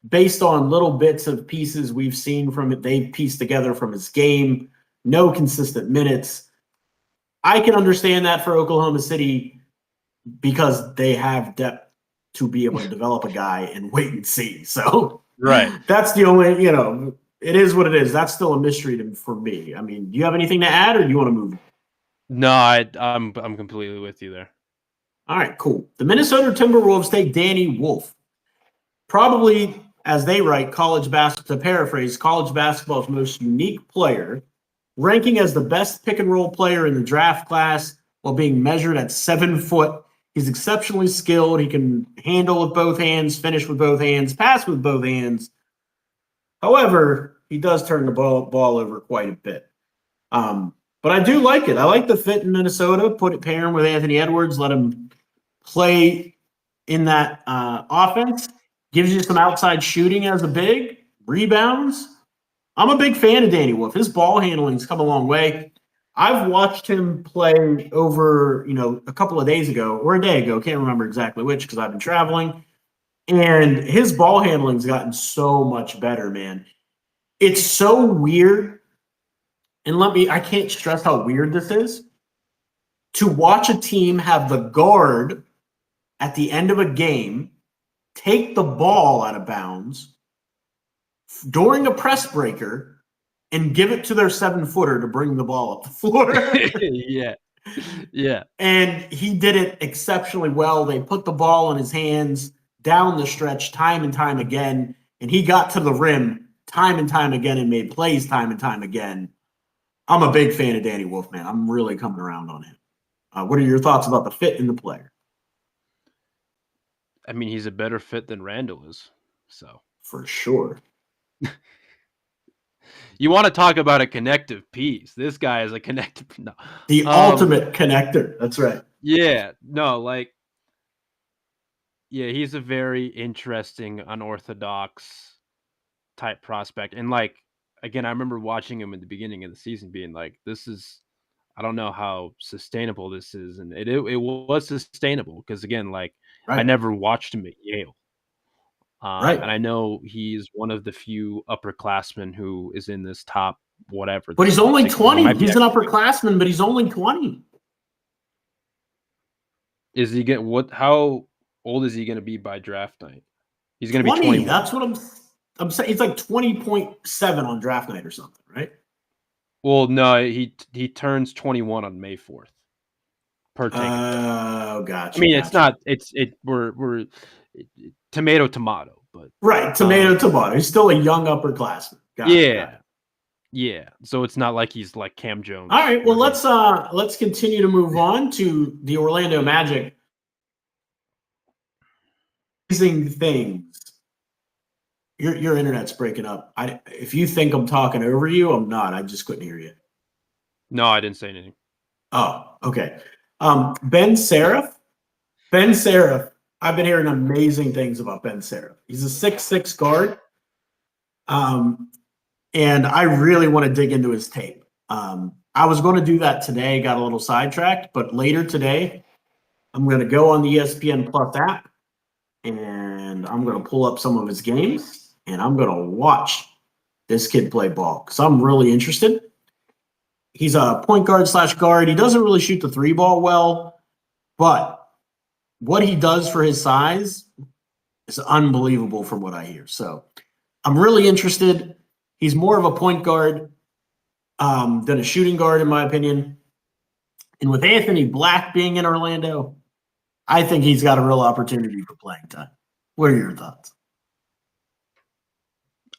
based on little bits of pieces we've seen from it. They've pieced together from his game, no consistent minutes. I can understand that for Oklahoma City because they have depth to be able to develop a guy and wait and see. So Right. That's the only, it is what it is. That's still a mystery for me. I mean, do you have anything to add or do you want to move? No, I'm completely with you there. All right, cool. The Minnesota Timberwolves take Danny Wolf. Probably, as they write, to paraphrase, college basketball's most unique player, ranking as the best pick and roll player in the draft class while being measured at 7 foot. He's exceptionally skilled. He can handle with both hands, finish with both hands, pass with both hands. However, he does turn the ball over quite a bit. But I do like it. I like the fit in Minnesota. Pair him with Anthony Edwards. Let him play in that offense. Gives you some outside shooting as a big. Rebounds. I'm a big fan of Danny Wolf. His ball handling's come a long way. I've watched him play over, a couple of days ago or a day ago. Can't remember exactly which because I've been traveling. And his ball handling's gotten so much better, man. It's so weird. And I can't stress how weird this is. To watch a team have the guard at the end of a game take the ball out of bounds during a press breaker and give it to their 7-footer to bring the ball up the floor. Yeah. And he did it exceptionally well. They put the ball in his hands down the stretch time and time again, and he got to the rim time and time again and made plays time and time again. I'm a big fan of Danny Wolf, man. I'm really coming around on him. What are your thoughts about the fit in the player? I mean, he's a better fit than Randall is. So for sure. You want to talk about a connective piece. This guy is a connective. No. The ultimate connector. That's right. Yeah. No, he's a very interesting, unorthodox type prospect. And again, I remember watching him at the beginning of the season being like, I don't know how sustainable this is. And it was sustainable because, again, right. I never watched him at Yale. Right. And I know he's one of the few upperclassmen who is in this top whatever. But he's only 20. He's an upperclassman, but he's only 20. Is he how old is he going to be by draft night? He's going to be 21. That's what I'm saying. He's like 20.7 on draft night or something, right? Well, no, he turns 21 on May 4th. Per take. Oh, gotcha. I mean, it's not. We're tomato, but right. Tomato. He's still a young upperclassman. Yeah. So it's not like he's like Cam Jones. All right. Well, let's continue to move on to the Orlando Magic. Amazing things. Your internet's breaking up. If you think I'm talking over you, I'm not. I just couldn't hear you. No, I didn't say anything. Oh, okay. Ben Seraph I've been hearing amazing things about Ben Seraph. He's a 6'6" guard. And I really want to dig into his tape. I was going to do that today, got a little sidetracked, but later today, I'm going to go on the ESPN Plus app and I'm going to pull up some of his games and I'm going to watch this kid play ball because I'm really interested. He's a point guard / guard. He doesn't really shoot the three ball well, but what he does for his size is unbelievable from what I hear. So I'm really interested. He's more of a point guard than a shooting guard, in my opinion. And with Anthony Black being in Orlando, I think he's got a real opportunity for playing time. What are your thoughts?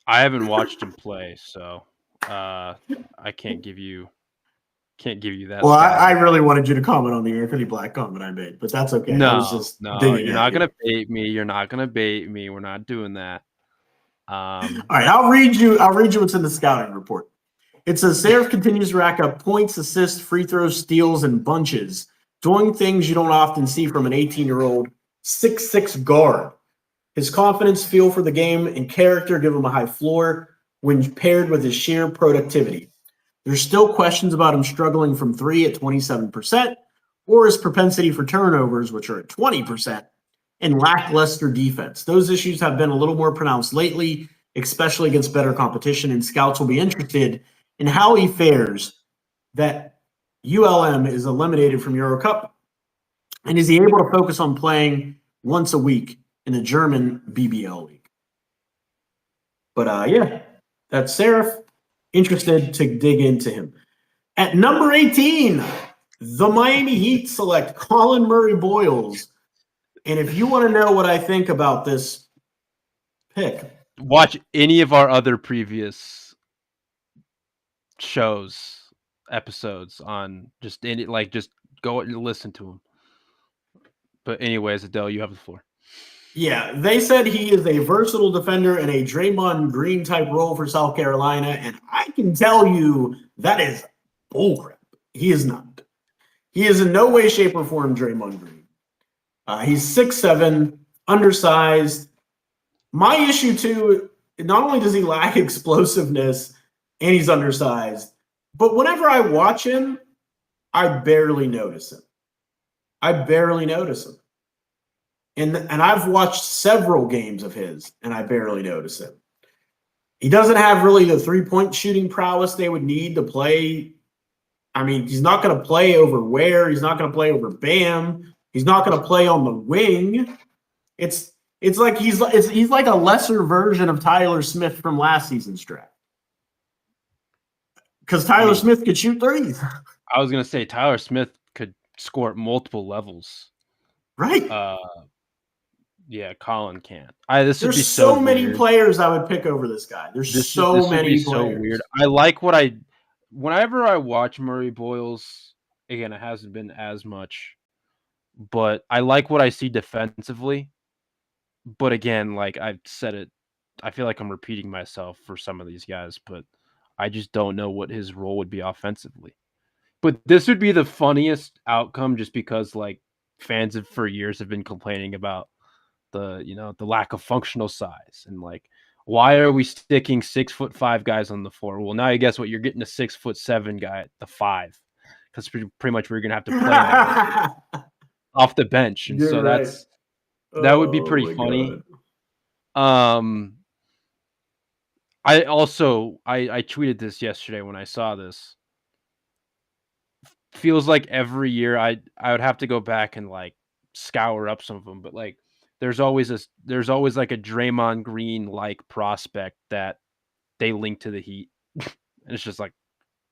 I haven't watched him play, so I can't give you that. Well, I really wanted you to comment on the Anthony Black comment I made, but that's okay. No, you're not gonna bait me. You're not gonna bait me. We're not doing that. All right, I'll read you what's in the scouting report. It says Seraph continues to rack up points, assists, free throws, steals, and bunches, doing things you don't often see from an 18-year-old 6'6" guard. His confidence, feel for the game, and character give him a high floor when paired with his sheer productivity. There's still questions about him struggling from three at 27%, or his propensity for turnovers, which are at 20%, and lackluster defense. Those issues have been a little more pronounced lately, especially against better competition, and scouts will be interested in how he fares that ULM is eliminated from Euro Cup, and is he able to focus on playing once a week in the German BBL league? But yeah, that's Seraph. Interested to dig into him. At number 18, the Miami Heat select Colin Murray-Boyles. And if you want to know what I think about this pick, watch any of our other previous episodes on just go and listen to them. But anyways, Adele, you have the floor. Yeah, they said he is a versatile defender in a Draymond Green type role for South Carolina, and I can tell you that is bullcrap. He is not. He is in no way, shape, or form Draymond Green. He's 6'7", undersized. My issue, too, not only does he lack explosiveness and he's undersized, but whenever I watch him, I barely notice him. And I've watched several games of his, and I barely notice him. He doesn't have really the three-point shooting prowess they would need to play. I mean, he's not going to play over Ware. He's not going to play over Bam. He's not going to play on the wing. It's like he's like a lesser version of Tyler Smith from last season's draft. Because Tyler Smith could shoot threes. I was going to say Tyler Smith could score at multiple levels. Right. Yeah, Colin can't. There's so many players I would pick over this guy. There's so many players. So weird. I like whenever I watch Murray-Boyles, again, it hasn't been as much, but I like what I see defensively. But again, like I've said it, I feel like I'm repeating myself for some of these guys, but I just don't know what his role would be offensively. But this would be the funniest outcome just because like fans for years have been complaining about the lack of functional size and like why are we sticking 6'5" guys on the floor? Well, now I guess what you're getting a 6'7" guy at the 5 because pretty much we're gonna have to play off the bench, and so right. That would be pretty funny. God. I tweeted this yesterday when I saw this. Feels like every year I would have to go back and like scour up some of them, but like there's always like a Draymond Green like prospect that they link to the Heat. And it's just like,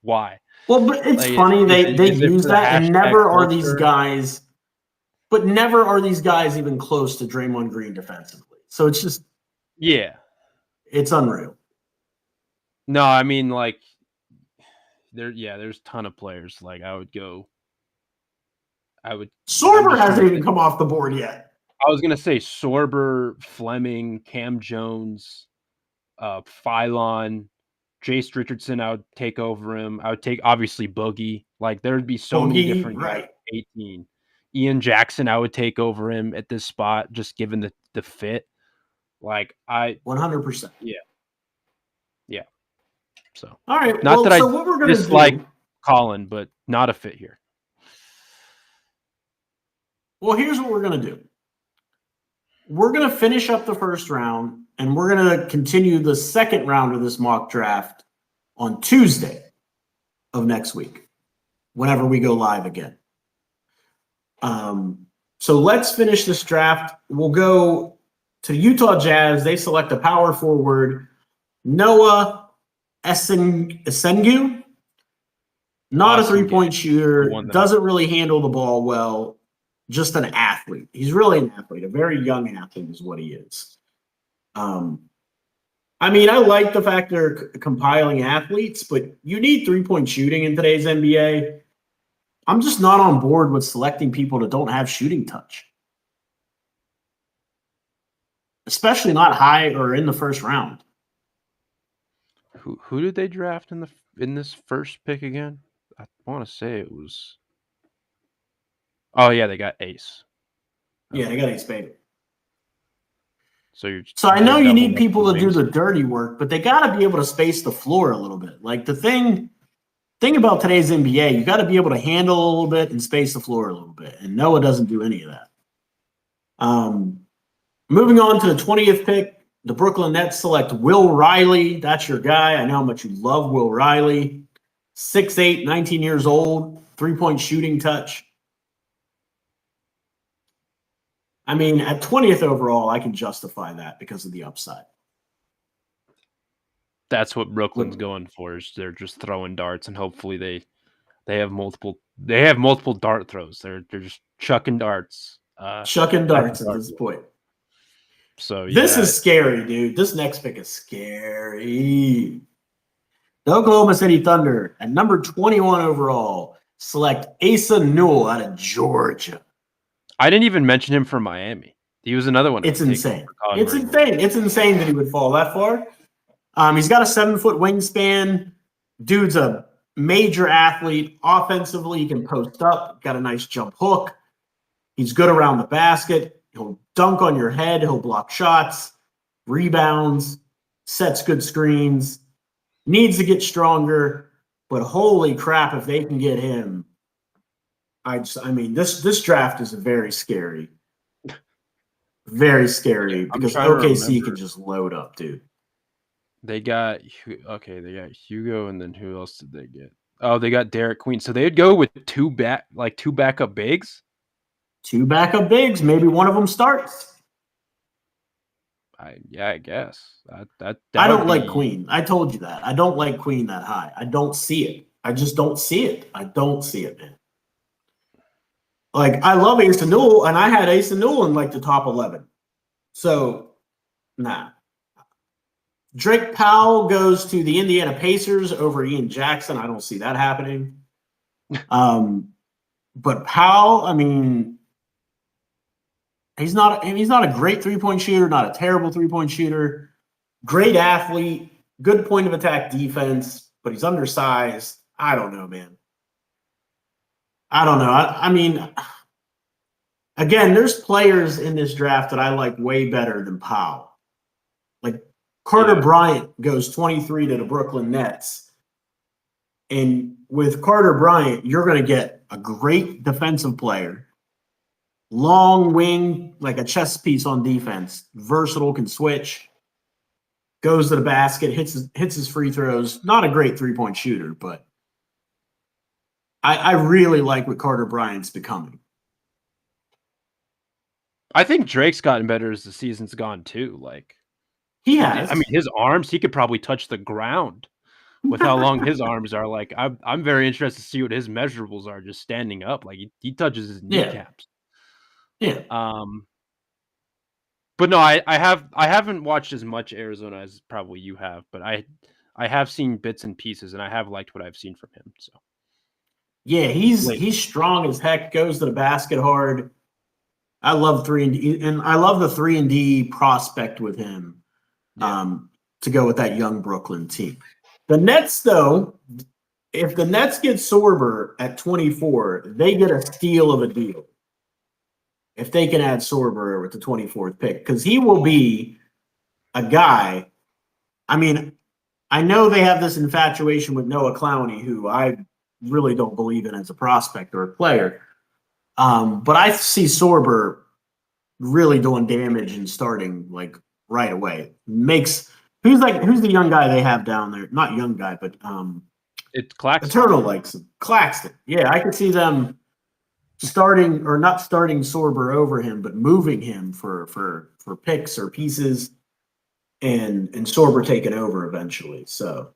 why? Well, but it's like, funny they use that, and never are these guys, but never are these guys even close to Draymond Green defensively. So it's just, yeah, it's unreal. No, I mean like there's a ton of players. Like Sorber hasn't even come off the board yet. I was gonna say Sorber, Fleming, Cam Jones, Phylon, Jace Richardson. I would take over him. I would take obviously Boogie. Like there would be so many different guys. 18. Ian Jackson, I would take over him at this spot, just given the fit. Like 100%. Yeah. So All right. not Well, that I so what we're going to dislike do. Colin, but not a fit here. Well, here's what we're going to do. We're going to finish up the first round, and we're going to continue the second round of this mock draft on Tuesday of next week, whenever we go live again. So let's finish this draft. We'll go to Utah Jazz. They select a power forward, Noah Esengu. Not Awesome a three-point shooter, Won that. doesn't really handle the ball well, just an athlete. He's really an athlete, a very young athlete is what he is. I mean, I like the fact they're compiling athletes, but you need three-point shooting in today's NBA. I'm just not on board with selecting people that don't have shooting touch, especially not high or in the first round. Who did they draft in this first pick again? I want to say it was. Oh yeah, they got Ace. Yeah, they got Ace Bader. So I know you need doubling up people the to do wings. the dirty work, but they got to be able to space the floor a little bit. Like the thing about today's NBA, you got to be able to handle a little bit and space the floor a little bit. And Noah doesn't do any of that. Moving on to the 20th pick, the Brooklyn Nets select Will Riley. That's your guy. I know how much you love Will Riley. 6'8", 19 years old, three-point shooting touch. I mean, at 20th overall, I can justify that because of the upside. That's what Brooklyn's going for. Is they're just throwing darts, and hopefully they have multiple dart throws. They're just chucking darts. Chucking darts at this point. So yeah, this is scary, dude. This next pick is scary. The Oklahoma City Thunder at number 21 overall select Asa Newell out of Georgia. I didn't even mention him for Miami. He was another one. It's insane. It's insane. It's insane that he would fall that far. He's got a 7-foot wingspan. Dude's a major athlete. Offensively, he can post up. Got a nice jump hook. He's good around the basket. He'll dunk on your head. He'll block shots, rebounds, sets good screens. Needs to get stronger, but holy crap, if they can get him. I mean, this draft is very scary. Very scary because OKC can just load up, dude. They got Hugo, and then who else did they get? Oh, they got Derek Queen. So they'd go with two backup bigs. Two backup bigs. Maybe one of them starts. I guess that I don't like Queen. I told you that. I don't like Queen that high. I don't see it. I just don't see it. I don't see it, man. Like, I love Asa Newell, and I had Asa Newell in like the top 11. So, nah. Drake Powell goes to the Indiana Pacers over Ian Jackson. I don't see that happening. But Powell, I mean, he's not a great three-point shooter, not a terrible three-point shooter. Great athlete, good point of attack defense, but he's undersized. I don't know, man. I don't know. I mean, again, there's players in this draft that I like way better than Powell. Like Carter Bryant goes 23 to the Brooklyn Nets. And with Carter Bryant, you're going to get a great defensive player, long wing, like a chess piece on defense, versatile, can switch, goes to the basket, hits his free throws. Not a great three-point shooter, but I really like what Carter Bryant's becoming. I think Drake's gotten better as the season's gone too. Like he has. I mean, his arms, he could probably touch the ground with how long his arms are. Like I'm very interested to see what his measurables are just standing up. Like he touches his kneecaps. Yeah. But no, I haven't watched as much Arizona as probably you have, but I have seen bits and pieces, and I have liked what I've seen from him. So yeah, he's strong as heck, goes to the basket hard. I love 3-and-D, and I love the 3-and-D prospect with him to go with that young Brooklyn team. The Nets, though, if the Nets get Sorber at 24, they get a steal of a deal. if they can add Sorber with the 24th pick, because he will be a guy. I mean, I know they have this infatuation with Noah Clowney, who I really don't believe in as a prospect or a player. But I see Sorber really doing damage and starting like right away. Who's the young guy they have down there? Not young guy, but it's Claxton. Eternal likes him. Claxton. Yeah, I could see them starting or not starting Sorber over him, but moving him for picks or pieces, and Sorber taking over eventually. So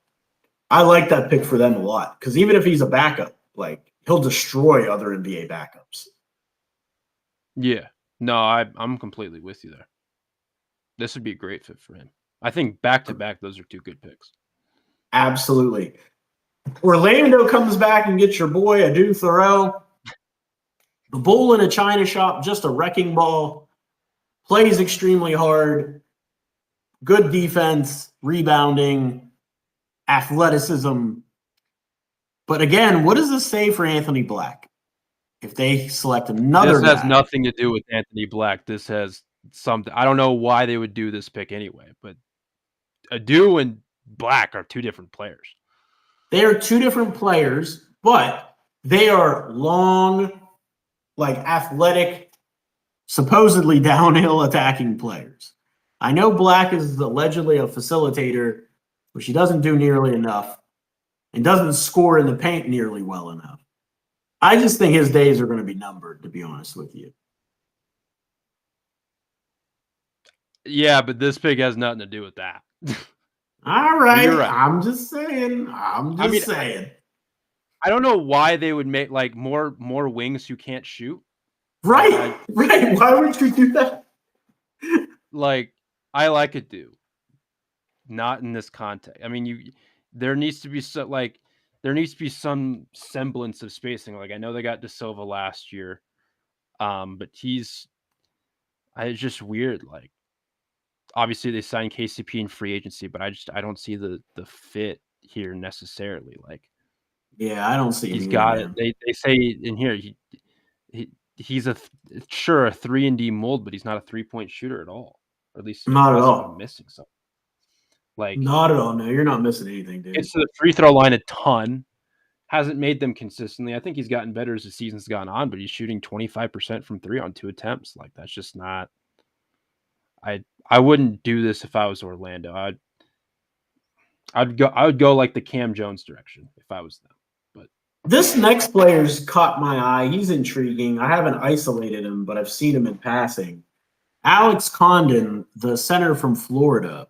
I like that pick for them a lot, because even if he's a backup, like he'll destroy other NBA backups. Yeah. No, I'm completely with you there. This would be a great fit for him. I think back-to-back, those are two good picks. Absolutely. Orlando comes back and gets your boy, Adu Thoreau. The bull in a china shop, just a wrecking ball. Plays extremely hard. Good defense, rebounding, athleticism. But again, what does this say for Anthony Black? If they select another This has guy? nothing to do with Anthony Black. This has something. I don't know why they would do this pick anyway, but Adu and Black are two different players. They are two different players, but they are long, like athletic, supposedly downhill attacking players. I know Black is allegedly a facilitator, which he doesn't do nearly enough and doesn't score in the paint nearly well enough. I just think his days are going to be numbered, to be honest with you. Yeah, but this pick has nothing to do with that. All right. You're right. I'm just saying. Saying. I don't know why they would make like more wings who can't shoot. Right. Right. Why would you do that? Like, I like it, dude. Not in this context. I mean, there needs to be some semblance of spacing. Like, I know they got De Silva last year, but it's just weird. Like, obviously they signed KCP in free agency, but I don't see the fit here necessarily. Like, yeah, I don't see. He's got it. They say in here he's a 3-and-D mold, but he's not a 3-point shooter at all. Or at least not at all. I'm missing something. Like, not at all. No, you're not missing anything, dude. Gets to the free throw line a ton. Hasn't made them consistently. I think he's gotten better as the season's gone on, but he's shooting 25% from 3 on 2 attempts. Like, that's just not. I wouldn't do this if I was Orlando. I would go like the Cam Jones direction if I was them. But this next player's caught my eye. He's intriguing. I haven't isolated him, but I've seen him in passing. Alex Condon, the center from Florida.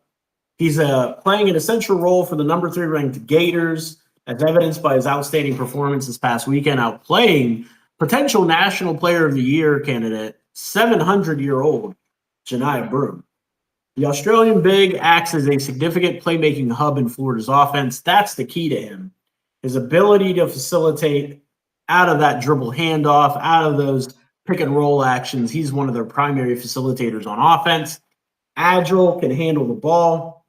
He's playing an essential role for the number 3 ranked Gators, as evidenced by his outstanding performance this past weekend, outplaying potential National Player of the Year candidate, 700-year-old Janiah Broome. The Australian big acts as a significant playmaking hub in Florida's offense. That's the key to him. His ability to facilitate out of that dribble handoff, out of those pick and roll actions. He's one of their primary facilitators on offense. Agile, can handle the ball.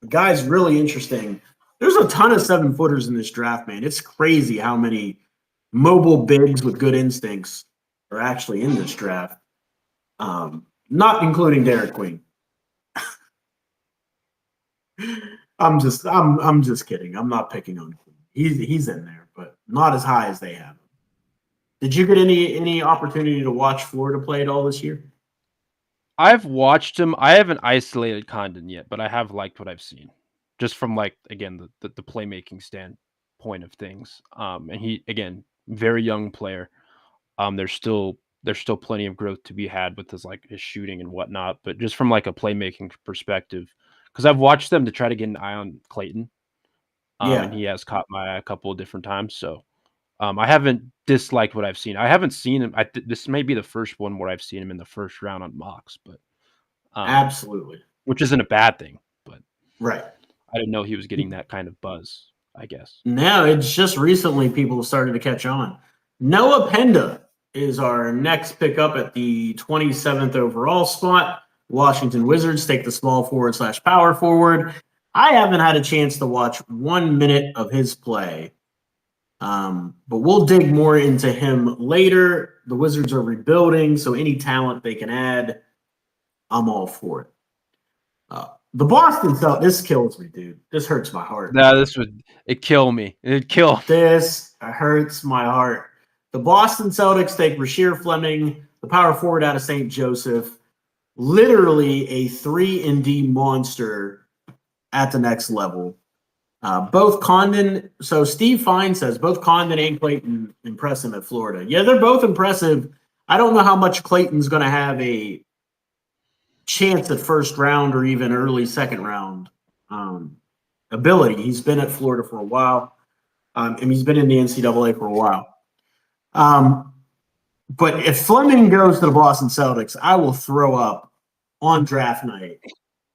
The guy's really interesting. There's a ton of 7-footers in this draft, man. It's crazy how many mobile bigs with good instincts are actually in this draft. Not including Derek Queen. I'm just kidding. I'm not picking on Queen. He's in there, but not as high as they have him. Did you get any opportunity to watch Florida play at all this year? I've watched him. I haven't isolated Condon yet, but I have liked what I've seen, just from like again the playmaking standpoint of things. And he again very young player. There's still plenty of growth to be had with his shooting and whatnot, but just from like a playmaking perspective, because I've watched them to try to get an eye on Clayton. And he has caught my eye a couple of different times. So I haven't disliked what I've seen. I haven't seen him. This may be the first one where I've seen him in the first round on mocks, but absolutely, which isn't a bad thing. But right, I didn't know he was getting that kind of buzz, I guess. No, it's just recently people started to catch on. Noah Penda is our next pickup at the 27th overall spot. Washington Wizards take the small forward / power forward. I haven't had a chance to watch 1 minute of his play. But we'll dig more into him later. The Wizards are rebuilding, so any talent they can add, I'm all for it. The Boston Celtics, this kills me, dude. This hurts my heart. No, it kill me. It'd kill. This hurts my heart. The Boston Celtics take Rasheer Fleming, the power forward out of St. Joseph, literally a 3-and-D monster at the next level. Both Condon, so Steve Fine says both Condon and Clayton impress him at Florida. Yeah, they're both impressive. I don't know how much Clayton's going to have a chance at first round or even early second round ability. He's been at Florida for a while, and he's been in the NCAA for a while. But if Fleming goes to the Boston Celtics, I will throw up on draft night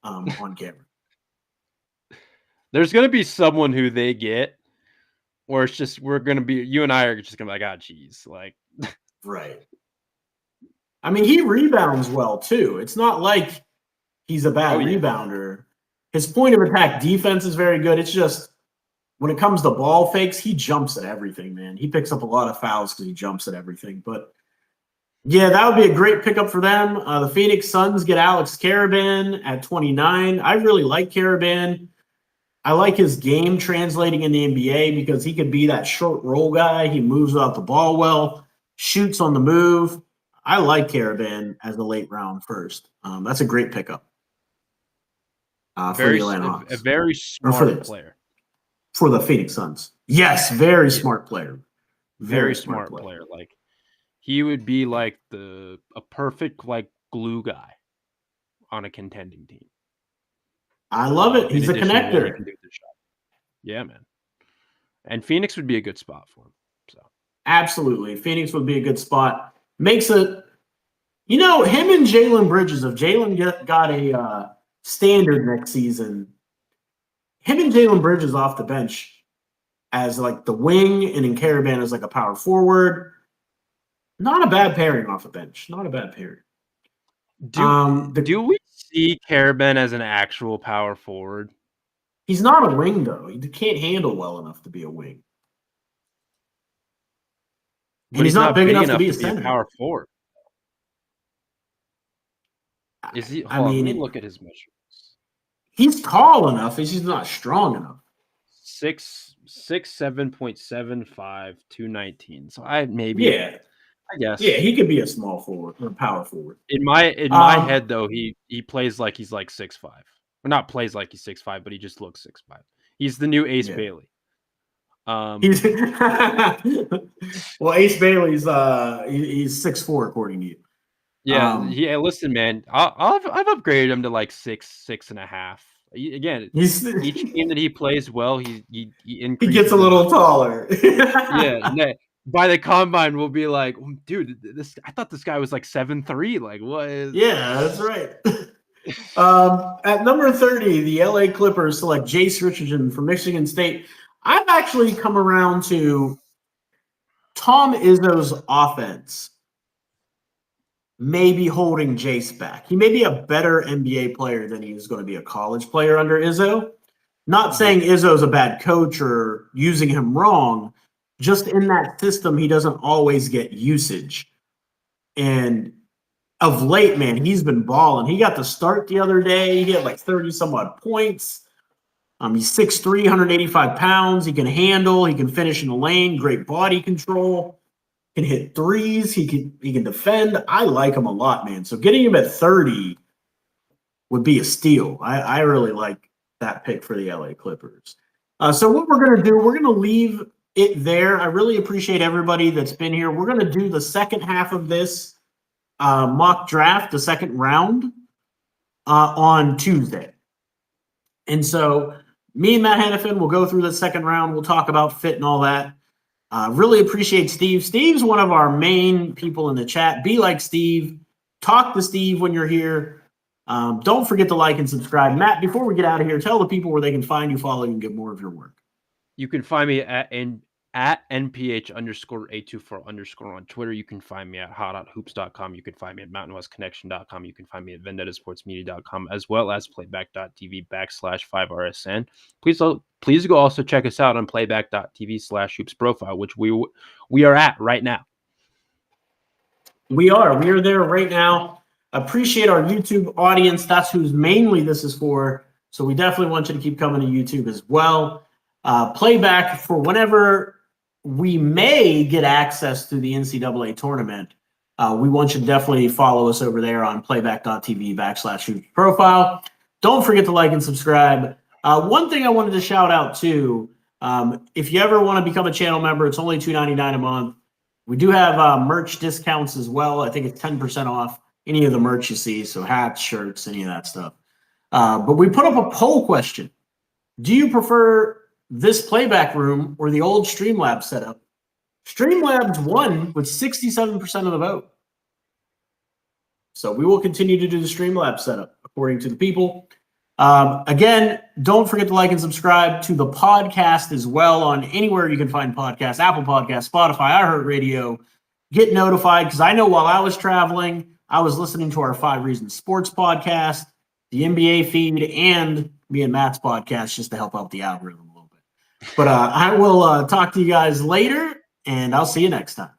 on camera. There's going to be someone who they get, or it's just you and I are just going to be like, geez. Like, right. I mean, he rebounds well, too. It's not like he's a bad rebounder. His point of attack defense is very good. It's just when it comes to ball fakes, he jumps at everything, man. He picks up a lot of fouls because he jumps at everything. But, yeah, that would be a great pickup for them. The Phoenix Suns get Alex Karaban at 29. I really like Karaban. I like his game translating in the NBA because he could be that short roll guy. He moves out the ball well, shoots on the move. I like Karaban as a late round first. That's a great pickup for the Atlanta Hawks. A very smart player. For the Phoenix Suns. Yes, very smart player. Very smart player. Like, he would be like a perfect like glue guy on a contending team. I love it. He's a connector. Yeah, man. And Phoenix would be a good spot for him. So absolutely. Phoenix would be a good spot. Makes it, him and Jalen Bridges, if Jalen got a standard next season, him and Jalen Bridges off the bench as like the wing and in Karaban as like a power forward. Not a bad pairing off the bench. Not a bad pairing. Do we see Karaban as an actual power forward? He's not a wing, though. He can't handle well enough to be a wing. And he's not big enough to be a power forward. Is he? Let me look at his measurements. He's tall enough. He's not strong enough. 6'7.75", 219. So I guess. Yeah, he could be a small forward or power forward. In my head, though, he plays like he's like 6'5". Or not plays like he's 6'5", but he just looks 6'5". He's the new Ace Bailey. Well, Ace Bailey's he's 6'4" according to you. Yeah. Listen, man, I've upgraded him to like 6.5. Again, each game that he plays well, he increases. He gets a little taller. Yeah. By the combine, we'll be like, dude, I thought this guy was like 7'3". Like, what is? Yeah, that's right. At number 30, the LA Clippers select Jace Richardson from Michigan State. I've actually come around to Tom Izzo's offense maybe holding Jace back. He may be a better NBA player than he is going to be a college player under Izzo. Not saying Izzo's a bad coach or using him wrong. Just in that system, he doesn't always get usage. And of late, man, he's been balling. He got the start the other day. He had like 30-some-odd points. He's 6'3", 185 pounds. He can handle. He can finish in the lane. Great body control. Can hit threes. He can defend. I like him a lot, man. So getting him at 30 would be a steal. I really like that pick for the LA Clippers. So what we're going to do, we're going to leave it there. I really appreciate everybody that's been here. We're going to do the second half of this mock draft, the second round, on Tuesday. And so me and Matt Hanifan will go through the second round. We'll talk about fit and all that. Really appreciate Steve. Steve's one of our main people in the chat. Be like Steve. Talk to Steve when you're here. Don't forget to like and subscribe. Matt, before we get out of here, tell the people where they can find you, follow you, and get more of your work. You can find me at at NPH_824_ on Twitter. You can find me at hot.hoops.com. You can find me at mountainwestconnection.com. You can find me at vendettasportsmedia.com, as well as playback.tv/5RSN. Please go also check us out on playback.tv/hoops profile, which we are at right now. We are there right now. Appreciate our YouTube audience. That's who's mainly this is for. So we definitely want you to keep coming to YouTube as well. Playback for whenever we may get access to the NCAA tournament. We want you to definitely follow us over there on playback.tv/hoops profile. Don't forget to like and subscribe. One thing I wanted to shout out too, if you ever want to become a channel member, it's only $2.99 a month. We do have merch discounts as well. I think it's 10% off any of the merch you see, so hats, shirts, any of that stuff. But we put up a poll question. Do you prefer this playback room or the old Streamlabs setup? Streamlabs won with 67% of the vote. So we will continue to do the Streamlabs setup according to the people. Again, don't forget to like and subscribe to the podcast as well on anywhere you can find podcasts, Apple Podcasts, Spotify, iHeartRadio. Get notified, because I know while I was traveling, I was listening to our 5 Reasons Sports podcast, the NBA feed, and me and Matt's podcast just to help out the algorithm a little bit. But I will talk to you guys later, and I'll see you next time.